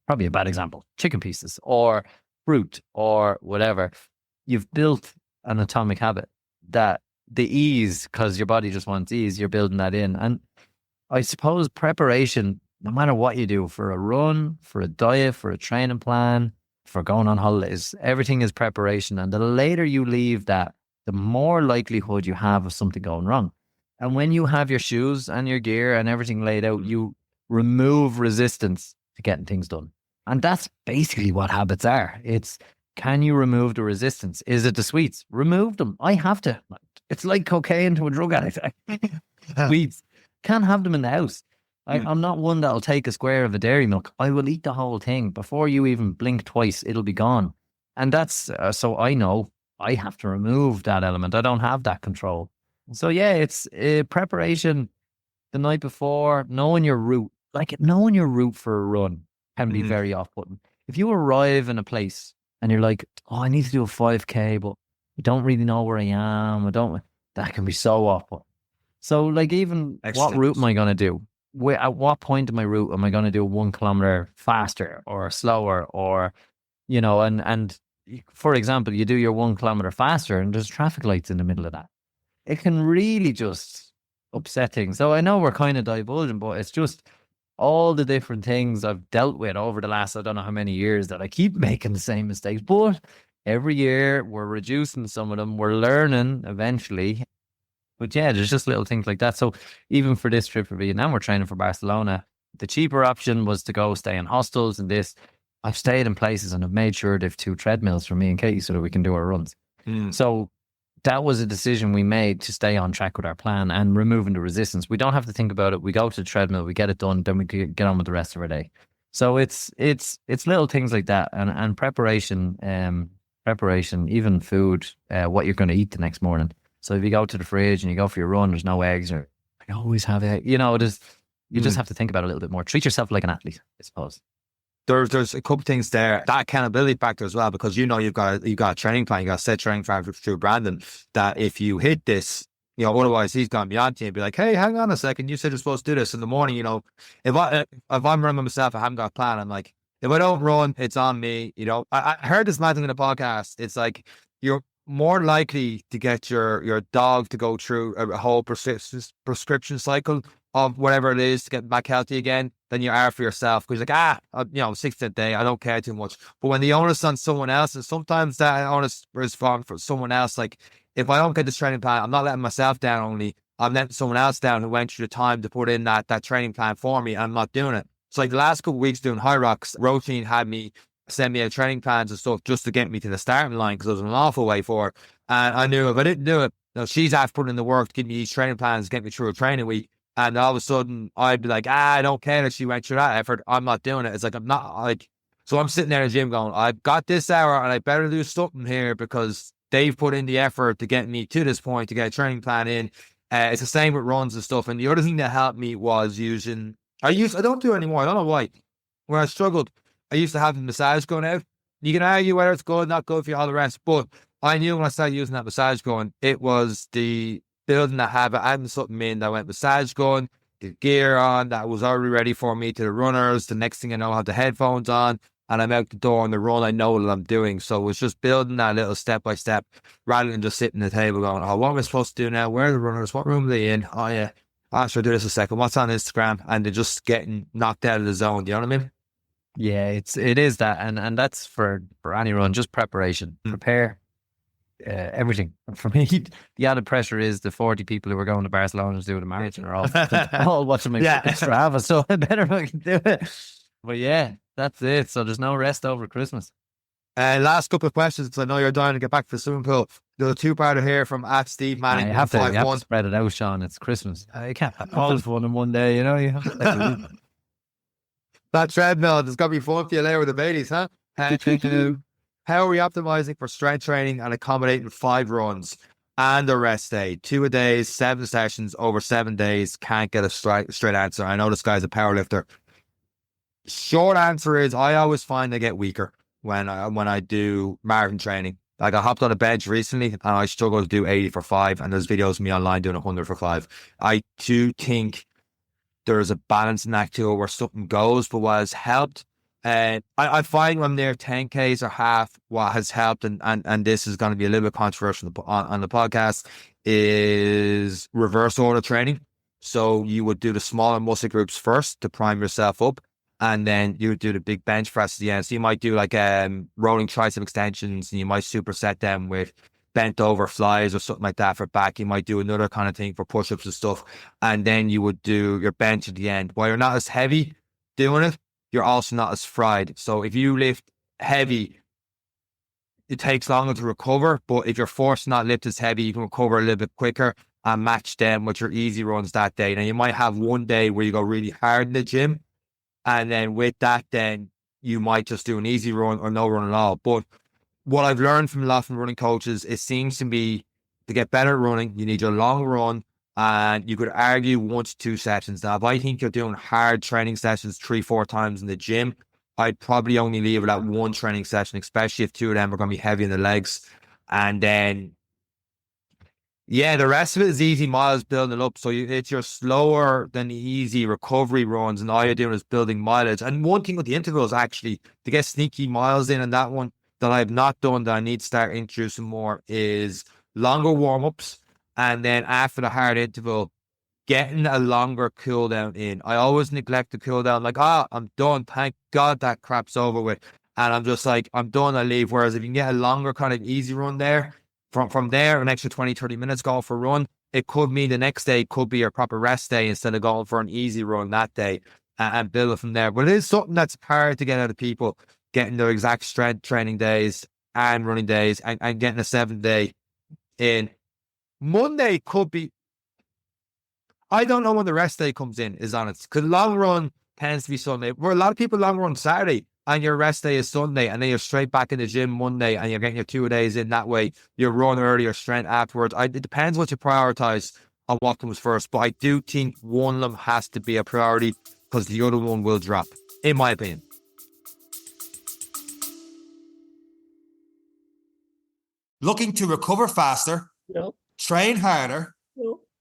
probably a bad example, chicken pieces or fruit or whatever, you've built an atomic habit, that the ease, because your body just wants ease, you're building that in. And I suppose preparation, no matter what you do, for a run, for a diet, for a training plan, for going on holidays, everything is preparation. And the later you leave that, the more likelihood you have of something going wrong. And when you have your shoes and your gear and everything laid out, you remove resistance to getting things done. And that's basically what habits are. It's, can you remove the resistance? Is it the sweets? Remove them. I have to. It's like cocaine to a drug addict. Sweets. Can't have them in the house. I'm not one that'll take a square of a dairy milk. I will eat the whole thing. Before you even blink twice, it'll be gone. And that's, so I know I have to remove that element. I don't have that control. So yeah, it's preparation the night before, knowing your route. Like knowing your route for a run can be very off-putting. If you arrive in a place and you're like, I need to do a 5K, but I don't really know where I am. That can be so off-putting. So like, even what route am I going to do? At what point in my route am I going to do 1 kilometer faster or slower, or, and for example, you do your 1 kilometer faster and there's traffic lights in the middle of that. It can really just upset things. So I know we're kind of divulging, but it's just all the different things I've dealt with over the last, I don't know how many years, that I keep making the same mistakes. But every year we're reducing some of them. We're learning eventually. But yeah, there's just little things like that. So even for this trip for Vietnam, we're training for Barcelona. the cheaper option was to go stay in hostels and this. I've stayed in places and I've made sure they've 2 treadmills for me and Katie so that we can do our runs. So that was a decision we made to stay on track with our plan and removing the resistance. We don't have to think about it. We go to the treadmill, we get it done, then we get on with the rest of our day. So it's little things like that, and preparation, even food, what you're going to eat the next morning. So if you go to the fridge and you go for your run, there's no eggs, or I always have eggs. You just have to think about it a little bit more. Treat yourself like an athlete, I suppose. There's a couple things there. That accountability factor as well, because you've got a training plan, you got a set training plan through Brandon, that if you hit this, otherwise he's gone beyond you and be like, hey, hang on a second, you said you're supposed to do this in the morning. If I'm running myself, I haven't got a plan, I'm like, if I don't run, it's on me. I heard this mad thing in the podcast. It's like you're more likely to get your dog to go through a whole prescription cycle of whatever it is to get back healthy again than you are for yourself. Because you're like, 6th day, I don't care too much. But when the onus on someone else, and sometimes that onus is for someone else, like if I don't get this training plan, I'm not letting myself down only, I'm letting someone else down who went through the time to put in that training plan for me, and I'm not doing it. So like the last couple of weeks doing high rocks, Roisin had me send me out training plans and stuff just to get me to the starting line because it was an awful way for her. And I knew if I didn't do it, she's after putting in the work to give me these training plans, get me through a training week. And all of a sudden, I'd be like, I don't care that she went through that effort. I'm not doing it. It's like, I'm not like, so I'm sitting there in the gym going, I've got this hour and I better do something here because they've put in the effort to get me to this point to get a training plan in. It's the same with runs and stuff. And the other thing that helped me was I don't do it anymore. I don't know why. Where I struggled, I used to have the massage gun out. You can argue whether it's good, not good for you, all the rest. But I knew when I started using that massage gun, it was the building that habit, adding something in that went massage gun, the gear on that was already ready for me to the runners. The next thing I know, I have the headphones on and I'm out the door on the run. I know what I'm doing. So it was just building that little step by step rather than just sitting at the table going, oh, what am I supposed to do now? Where are the runners? What room are they in? Oh, yeah. I'll do this a second. What's on Instagram? And they're just getting knocked out of the zone. Do you know what I mean? Yeah, it is that. And that's for any run, just preparation. Prepare. Everything. For me, the added pressure is the 40 people who are going to Barcelona to do the marathon are all watching my Strava, so I better fucking do it. But yeah, that's it. So there's no rest over Christmas. Last couple of questions, because I know you're dying to get back to the swimming pool. There's a two-parter here from @Steve Manning. You have to spread it out, Sean. It's Christmas. You can't have all this fun in one day, you have to that treadmill, there's got to be fun for you later with the babies, huh? How are we optimizing for strength training and accommodating 5 runs and a rest day? 2 a day, 7 sessions over 7 days. Can't get a straight answer. I know this guy's a powerlifter. Short answer is I always find I get weaker when I do marathon training. Like I hopped on a bench recently and I struggled to do 80 for 5, and there's videos of me online doing 100 for 5. I do think there's a balance in that too where something goes, but what has helped, and I find when they're 10Ks or half, what has helped, and this is going to be a little bit controversial on the podcast, is reverse order training. So you would do the smaller muscle groups first to prime yourself up, and then you would do the big bench press at the end. So you might do like rolling tricep extensions, and you might superset them with bent over flies or something like that for back. You might do another kind of thing for push-ups and stuff, and then you would do your bench at the end. While you're not as heavy doing it, you're also not as fried. So if you lift heavy, it takes longer to recover, but if you're forced to not lift as heavy, you can recover a little bit quicker and match them with your easy runs that day. Now you might have one day where you go really hard in the gym, and then with that, then you might just do an easy run or no run at all. But what I've learned from a lot of running coaches, it seems to be to get better at running, you need your long run, and you could argue 1 to 2 sessions. Now, if I think you're doing hard training sessions 3-4 times in the gym, I'd probably only leave it at 1 training session, especially if 2 of them are going to be heavy in the legs. And then, yeah, the rest of it is easy miles building up. So it's your slower than easy recovery runs, and all you're doing is building mileage. And one thing with the intervals, actually, to get sneaky miles in on that one, that I've not done that I need to start introducing more, is longer warm-ups, and then after the hard interval, getting a longer cool down in. I always neglect the cool down, like, I'm done, thank God that crap's over with, and I'm just like, I'm done, I leave. Whereas if you can get a longer kind of easy run there, from there, an extra 20-30 minutes going for a run, it could mean the next day could be your proper rest day instead of going for an easy run that day. and build it from there. But it is something that's hard to get out of people, getting their exact strength training days and running days, and getting a 7-day in. Monday could be, I don't know when the rest day comes in, is honest. Because long run tends to be Sunday. Where a lot of people long run Saturday and your rest day is Sunday, and then you're straight back in the gym Monday and you're getting your 2 days in that way. You run earlier, strength afterwards. It depends what you prioritize on what comes first. But I do think one of them has to be a priority because the other one will drop, in my opinion. Looking to recover faster, train harder,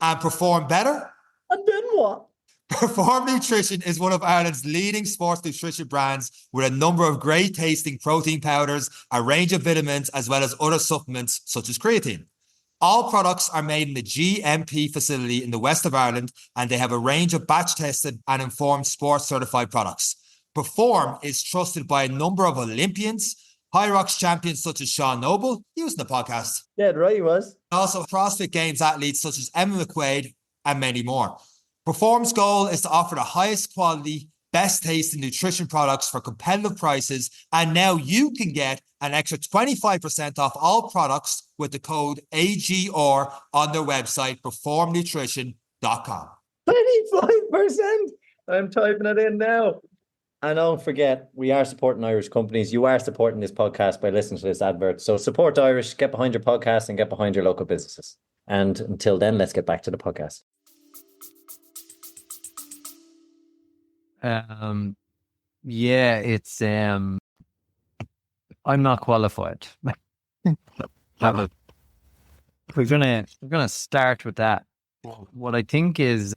and perform better? And then what? Perform Nutrition is one of Ireland's leading sports nutrition brands with a number of great tasting protein powders, a range of vitamins, as well as other supplements such as creatine. All products are made in the GMP facility in the west of Ireland, and they have a range of batch tested and informed sports certified products. Perform is trusted by a number of Olympians, High Rocks champions such as Sean Noble, he was in the podcast. Yeah, right, he was. Also CrossFit Games athletes such as Emma McQuaid and many more. Perform's goal is to offer the highest quality, best tasting nutrition products for competitive prices, and now you can get an extra 25% off all products with the code AGR on their website, performnutrition.com. 25%! I'm typing it in now. And don't forget, we are supporting Irish companies. You are supporting this podcast by listening to this advert. So support Irish, get behind your podcast and get behind your local businesses. And until then, let's get back to the podcast. Yeah, it's I'm not qualified. We're gonna start with that. What I think is,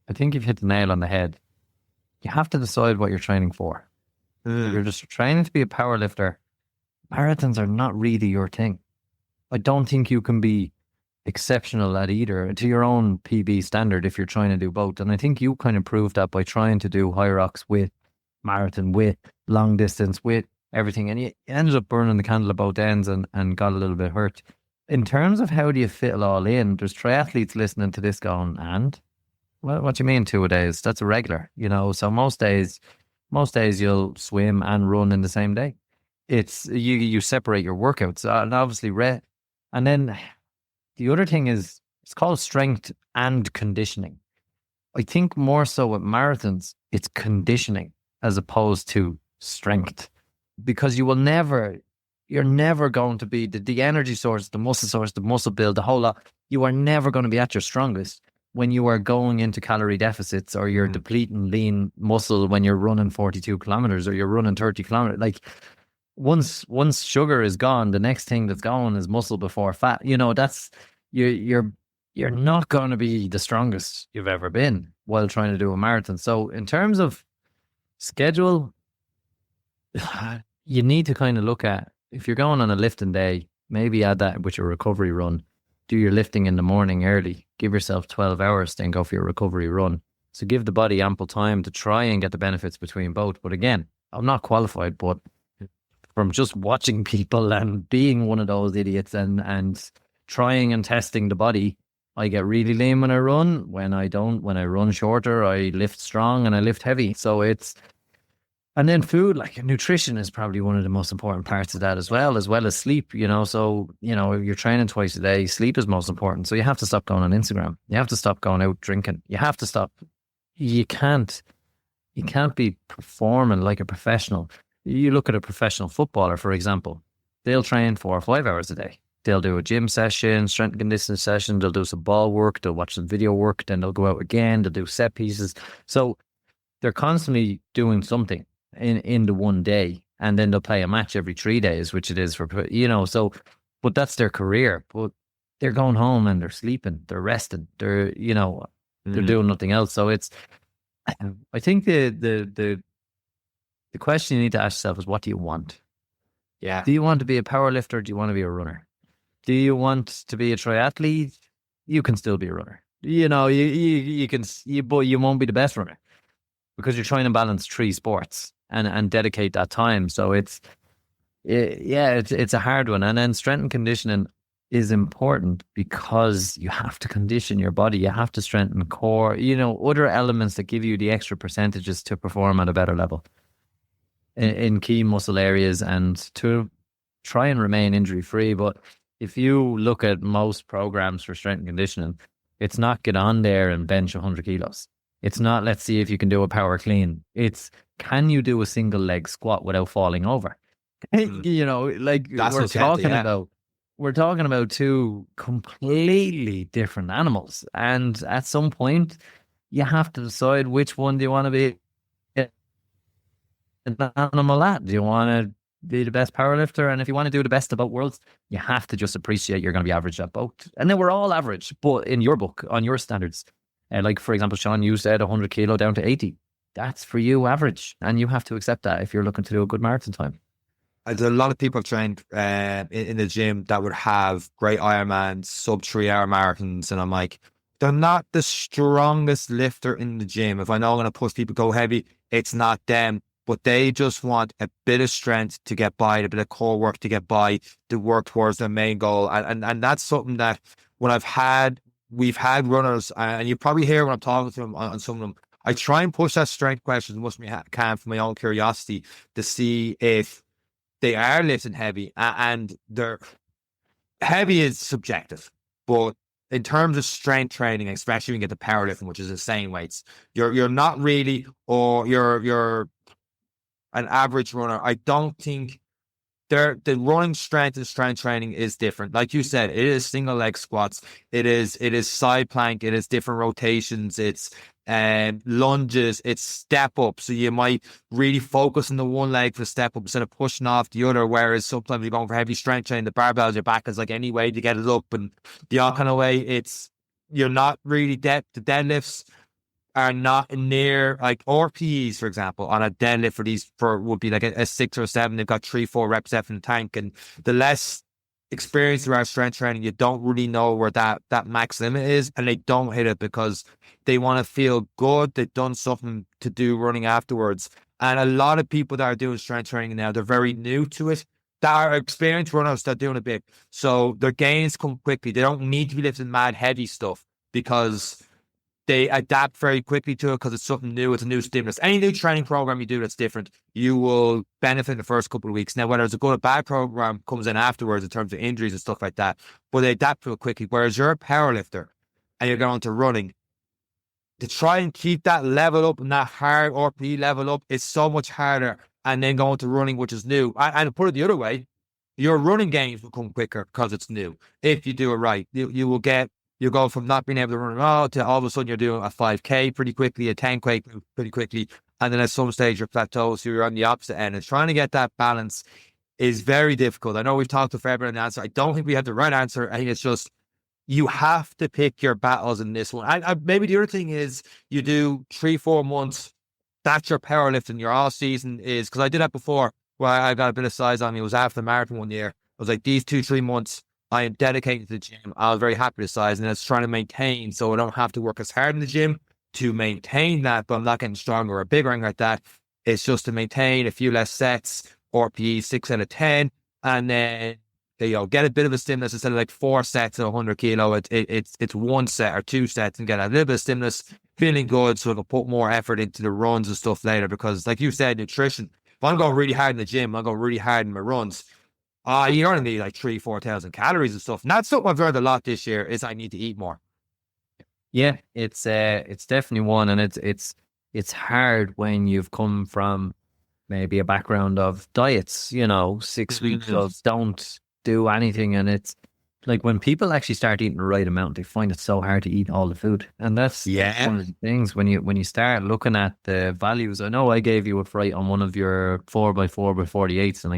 I think you've hit the nail on the head. You have to decide what you're training for. If you're just training to be a power lifter, marathons are not really your thing. I don't think you can be exceptional at either to your own PB standard if you're trying to do both. And I think you kind of proved that by trying to do high rocks with marathon, with long distance, with everything. And you ended up burning the candle at both ends and got a little bit hurt. In terms of how do you fit it all in, there's triathletes listening to this going, and well, what do you mean 2 days? That's a regular, so most days you'll swim and run in the same day. It's you separate your workouts and obviously and then the other thing is it's called strength and conditioning. I think more so with marathons, it's conditioning as opposed to strength, because you're never going to be the energy source, the muscle build, the whole lot. You are never going to be at your strongest when you are going into calorie deficits or you're depleting lean muscle when you're running 42 kilometers or you're running 30 kilometers. Like once sugar is gone, the next thing that's going is muscle before fat. That's you're not going to be the strongest you've ever been while trying to do a marathon. So in terms of schedule, you need to kind of look at, if you're going on a lifting day, maybe add that with your recovery run. Do your lifting in the morning early. Give yourself 12 hours, then go for your recovery run. So give the body ample time to try and get the benefits between both. But again, I'm not qualified, but from just watching people and being one of those idiots and trying and testing the body, I get really lean when I run. When I run shorter, I lift strong and I lift heavy. So and then food, like nutrition is probably one of the most important parts of that as well as sleep, So, you're training twice a day, sleep is most important. So you have to stop going on Instagram. You have to stop going out drinking. You have to stop. You can't be performing like a professional. You look at a professional footballer, for example, they'll train 4 or 5 hours a day. They'll do a gym session, strength and conditioning session. They'll do some ball work. They'll watch some video work. Then they'll go out again. They'll do set pieces. So they're constantly doing something in the one day, and then they'll play a match every 3 days, which it is for, so, but that's their career. But they're going home and they're sleeping, they're resting, they're doing nothing else. So it's, I think the question you need to ask yourself is, what do you want? Yeah. Do you want to be a power lifter? Do you want to be a runner? Do you want to be a triathlete? You can still be a runner. You can, but you won't be the best runner because you're trying to balance 3 sports and dedicate that time. So it's a hard one. And then strength and conditioning, is important because you have to condition your body. You have to strengthen core, other elements that give you the extra percentages to perform at a better level in key muscle areas and to try and remain injury free. But if you look at most programs for strength and conditioning, it's not get on there and bench 100 kilos. It's not, let's see if you can do a power clean. It's, can you do a single leg squat without falling over? Like That's we're what's healthy, talking yeah. about, we're talking about two completely different animals. And at some point, you have to decide which one do you want to be an animal at. Do you want to be the best powerlifter? And if you want to do the best of both worlds, you have to just appreciate you're going to be average at both. And then we're all average, but in your book, on your standards. Like, for example, Sean, you said 100 kilo down to 80. That's for you average. And you have to accept that if you're looking to do a good marathon time. There's a lot of people trained in the gym that would have great Ironman, sub 3 hour marathons. And I'm like, they're not the strongest lifter in the gym. If I know I'm going to push people go heavy, it's not them. But they just want a bit of strength to get by, a bit of core work to get by, to work towards their main goal. And that's something that when we've had runners, and you probably hear when I'm talking to them on some of them, I try and push that strength question as much as I can for my own curiosity to see if they are lifting heavy, and they're heavy is subjective, but in terms of strength training, especially when you get the powerlifting, which is insane weights, you're not really, or you're an average runner. I don't think the running strength and strength training is different. Like you said, it is single leg squats. It is side plank. It is different rotations. It's lunges. It's step up. So you might really focus on the one leg for step up instead of pushing off the other. Whereas sometimes you're going for heavy strength training, the barbells your back is like any way to get it up, and the other kind of way you're not really the deadlifts are not near, like RPEs, for example, on a deadlift would be like a 6 or 7. They've got 3-4 reps left in the tank, and the less experience around strength training, you don't really know where that max limit is, and they don't hit it because they want to feel good. They've done something to do running afterwards. And a lot of people that are doing strength training now, they're very new to it. That are experienced runners that are doing a bit. So their gains come quickly. They don't need to be lifting mad heavy stuff because they adapt very quickly to it because it's something new. It's a new stimulus. Any new training program you do that's different, you will benefit in the first couple of weeks. Now, whether it's a good or bad program comes in afterwards in terms of injuries and stuff like that, but they adapt to it quickly. Whereas you're a powerlifter and you're going to running, to try and keep that level up and that hard RPE level up is so much harder. And then going to running, which is new. And to put it the other way, your running gains will come quicker because it's new. If you do it right, you go from not being able to run at all to all of a sudden you're doing a 5K pretty quickly, a 10K pretty quickly. And then at some stage you're plateaued, so you're on the opposite end. And trying to get that balance is very difficult. I know we've talked to Faber on the answer. I don't think we have the right answer. I think it's just, you have to pick your battles in this one. Maybe the other thing is you do 3-4 months. That's your powerlifting. Your all season is, because I did that before where I got a bit of size on me. It was after the marathon one year. I was like, these 2-3 months, I am dedicated to the gym. I was very happy with the size, and it's trying to maintain so I don't have to work as hard in the gym to maintain that, but I'm not getting stronger or bigger or anything like that. It's just to maintain a few less sets, RPE 6 out of 10, and then get a bit of a stimulus instead of like 4 sets at 100 kilo. It's 1 set or 2 sets and get a little bit of stimulus, feeling good so I can put more effort into the runs and stuff later. Because like you said, nutrition, if I'm going really hard in the gym, I'm going really hard in my runs. You only need like 3,000-4,000 calories and stuff. And that's something I've learned a lot this year is I need to eat more. Yeah, it's definitely one, and it's hard when you've come from maybe a background of diets, 6 weeks of don't do anything, and it's like when people actually start eating the right amount, they find it so hard to eat all the food, and that's one of the things when you start looking at the values. I know I gave you a fright on one of your 4x4x48s, and I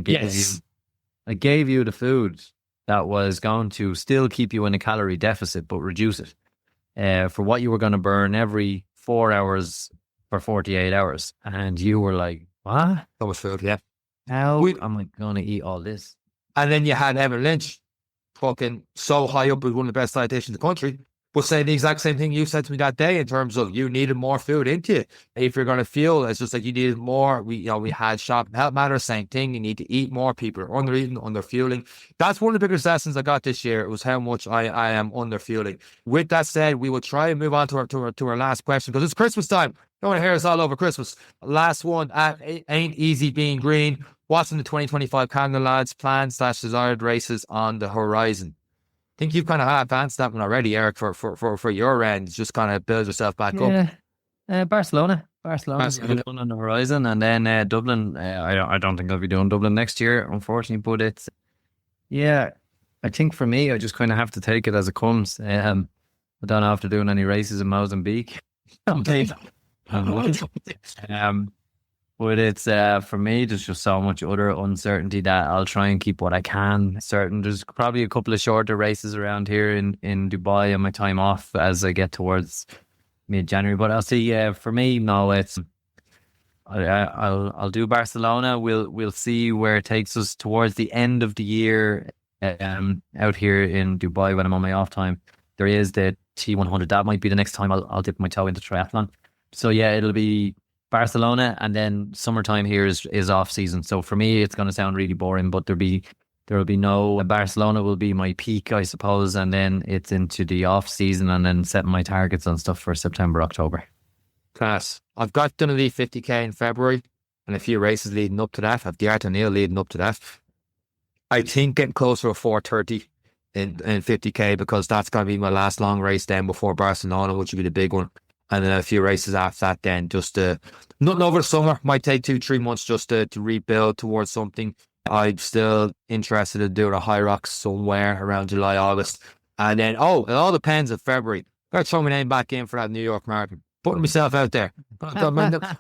gave you the food that was going to still keep you in a calorie deficit, but reduce it for what you were going to burn every 4 hours for 48 hours. And you were like, what? That was food, yeah. How am I going to eat all this? And then you had Evan Lynch, fucking so high up as one of the best dietitians in the country. But say the exact same thing you said to me that day in terms of you needed more food into you. If you're going to fuel, it's just like you needed more. We had Shop and Health Matter, same thing. You need to eat more. People are under eating, under fueling. That's one of the biggest lessons I got this year. It was how much I am under fueling. With that said, we will try and move on to our last question because it's Christmas time. Don't want to hear us all over Christmas. Last one, ain't easy being green. What's in the 2025 calendar, lads? Plans / desired races on the horizon. I think you've kind of advanced that one already, Eric, for your end. Just kind of build yourself back up. Barcelona's on the horizon, and then Dublin. I don't think I'll be doing Dublin next year, unfortunately. But it's I think for me, I just kind of have to take it as it comes. I don't know after doing any races in Mozambique. But it's for me, there's just so much other uncertainty that I'll try and keep what I can certain. There's probably a couple of shorter races around here in Dubai on my time off as I get towards mid-January. But I'll see. For me, no, I'll do Barcelona. We'll see where it takes us towards the end of the year. Out here in Dubai when I'm on my off time, there is the T100. That might be the next time I'll dip my toe into triathlon. So yeah, it'll be Barcelona, and then summertime here is off season. So for me, it's going to sound really boring, but there will be no Barcelona will be my peak, I suppose, and then it's into the off season, and then setting my targets and stuff for September, October. Class. I've got Dunolly 50k in February, and a few races leading up to that. I've the Art O'Neill leading up to that. I think getting closer to 4:30 in 50k because that's going to be my last long race then before Barcelona, which will be the big one. And then a few races after that then, just nothing over the summer. Might take 2-3 months just to rebuild towards something. I'm still interested in doing a high rocks somewhere around July, August. And then, it all depends on February. Got to throw my name back in for that New York Marathon. Putting myself out there.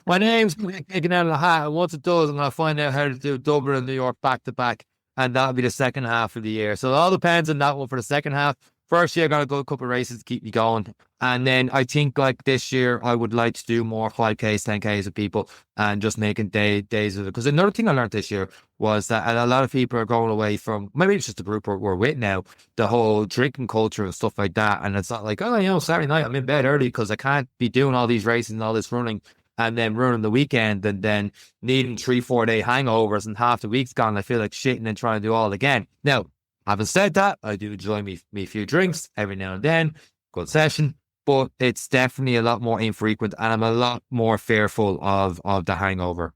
My name's taken out of the hat. And once it does, I'm going to find out how to do Dublin and New York back to back. And that'll be the second half of the year. So it all depends on that one for the second half. First year, I got to go a couple of races to keep me going. And then I think like this year, I would like to do more 5Ks, 10Ks with people and just making days of it. Because another thing I learned this year was that a lot of people are going away from, maybe it's just the group we're with now, the whole drinking culture and stuff like that. And it's not like, Saturday night, I'm in bed early because I can't be doing all these races and all this running and then running the weekend and then needing 3-4 day hangovers and half the week's gone. I feel like shit and then trying to do all again. Now, having said that, I do enjoy me a few drinks every now and then, good session, but it's definitely a lot more infrequent and I'm a lot more fearful of the hangover.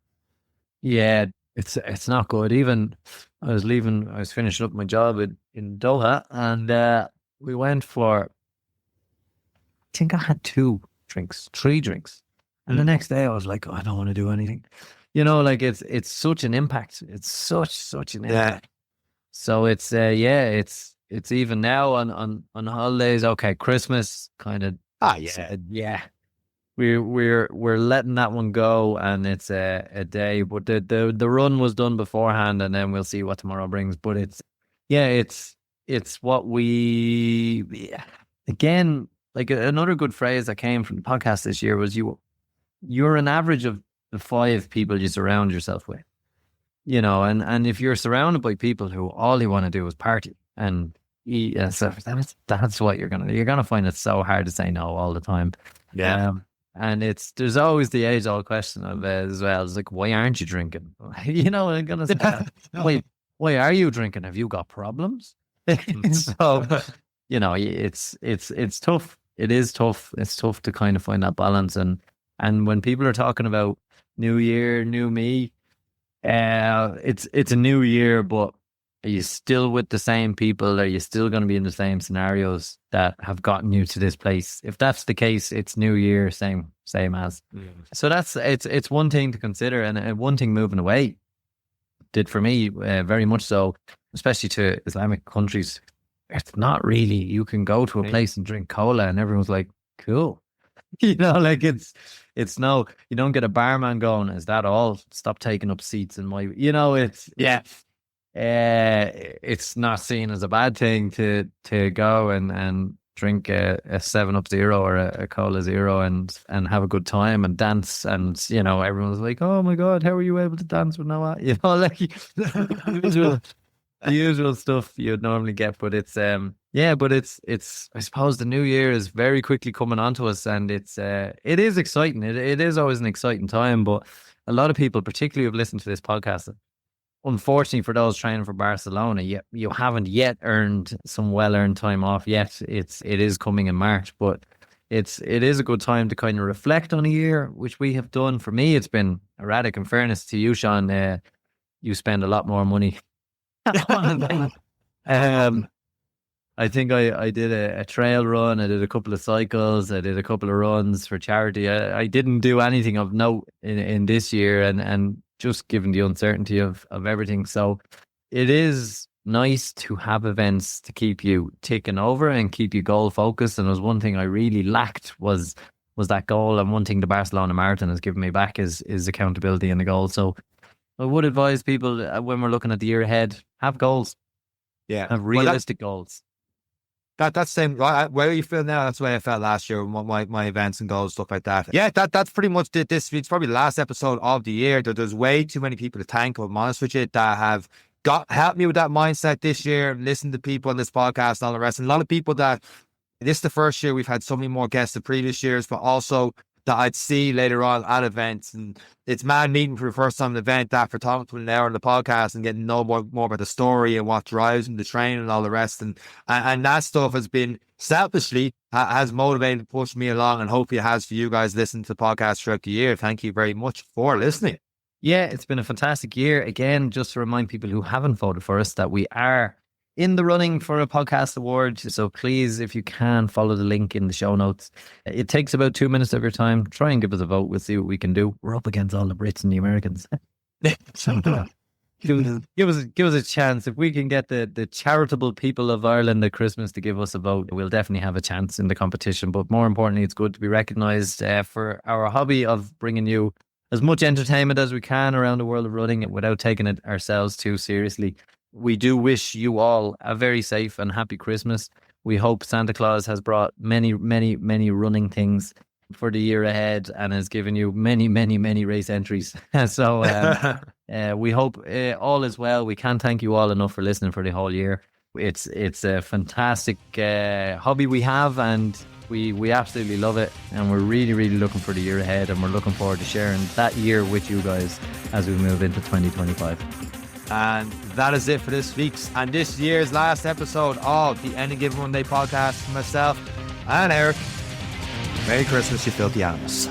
Yeah, it's not good. Even I was finishing up my job in Doha and we went for, I think I had 3 drinks. And the next day I was like, I don't want to do anything. Like it's such an impact. It's such an impact. So it's it's even now on holidays. Okay, Christmas kind of we're letting that one go, and it's a day. But the run was done beforehand, and then we'll see what tomorrow brings. But it's what we again, like another good phrase that came from the podcast this year was you're an average of the 5 people you surround yourself with. And if you're surrounded by people who all they want to do is party and eat, so that's what you're gonna find it so hard to say no all the time. Yeah. And there's always the age-old question of it as well. It's like, why aren't you drinking? I'm gonna say, why are you drinking? Have you got problems? So, it's tough. It is tough. It's tough to kind of find that balance. And when people are talking about new year, new me, it's a new year, but are you still with the same people? Are you still going to be in the same scenarios that have gotten you to this place? If that's the case, it's new year, same as. So it's one thing to consider, and one thing moving away did for me very much so, especially to Islamic countries. It's not really, you can go to a place and drink cola and everyone's like, cool. Like it's no, you don't get a barman going, is that all? Stop taking up seats in my, it's not seen as a bad thing to go and drink a 7-Up Zero or a Cola Zero and have a good time and dance, and everyone's like, oh my god, how are you able to dance with no like the usual stuff you'd normally get. But it's I suppose the new year is very quickly coming onto us, and it is exciting. It is always an exciting time, but a lot of people, particularly who've listened to this podcast, unfortunately for those training for Barcelona, you haven't yet earned some well-earned time off yet. It is coming in March, but it is a good time to kind of reflect on a year, which we have done. For me, it's been erratic. In fairness to you, Sean, you spend a lot more money. I think I did a trail run. I did a couple of cycles. I did a couple of runs for charity. I didn't do anything of note in this year, and just given the uncertainty of everything. So it is nice to have events to keep you ticking over and keep you goal focused. And there was one thing I really lacked was that goal. And one thing the Barcelona Marathon has given me back is accountability and the goal. So I would advise people when we're looking at the year ahead, have goals. Yeah. Have realistic goals. That's same. Where you feel now? That's the way I felt last year. My events and goals, stuff like that. Yeah, that's pretty much this. It's probably the last episode of the year. There's way too many people to thank. If I'm honest with you, that have helped me with that mindset this year. Listen to people on this podcast and all the rest. And a lot of people that this is the first year we've had so many more guests than previous years, but also that I'd see later on at events. And it's mad meeting for the first time at an event after talking to an hour on the podcast and getting to know more about the story and what drives them, the training and all the rest. And that stuff has been selfishly has motivated and pushed me along, and hopefully it has for you guys listening to the podcast throughout the year. Thank you very much for listening. Yeah, it's been a fantastic year. Again, just to remind people who haven't voted for us that we are in the running for a podcast award. So please, if you can, follow the link in the show notes. It takes about 2 minutes of your time. Try and give us a vote. We'll see what we can do. We're up against all the Brits and the Americans. Give us a chance. If we can get the charitable people of Ireland at Christmas to give us a vote, we'll definitely have a chance in the competition. But more importantly, it's good to be recognised for our hobby of bringing you as much entertainment as we can around the world of running without taking it ourselves too seriously. We do wish you all a very safe and happy Christmas. We hope Santa Claus has brought many, many, many running things for the year ahead and has given you many, many, many race entries. So we hope all is well. We can't thank you all enough for listening for the whole year. It's a fantastic hobby we have, and we absolutely love it. And we're really, really looking for the year ahead, and we're looking forward to sharing that year with you guys as we move into 2025. And that is it for this week's and this year's last episode of the Any Given One Day podcast. For myself and Eric, Merry Christmas, you filthy animals.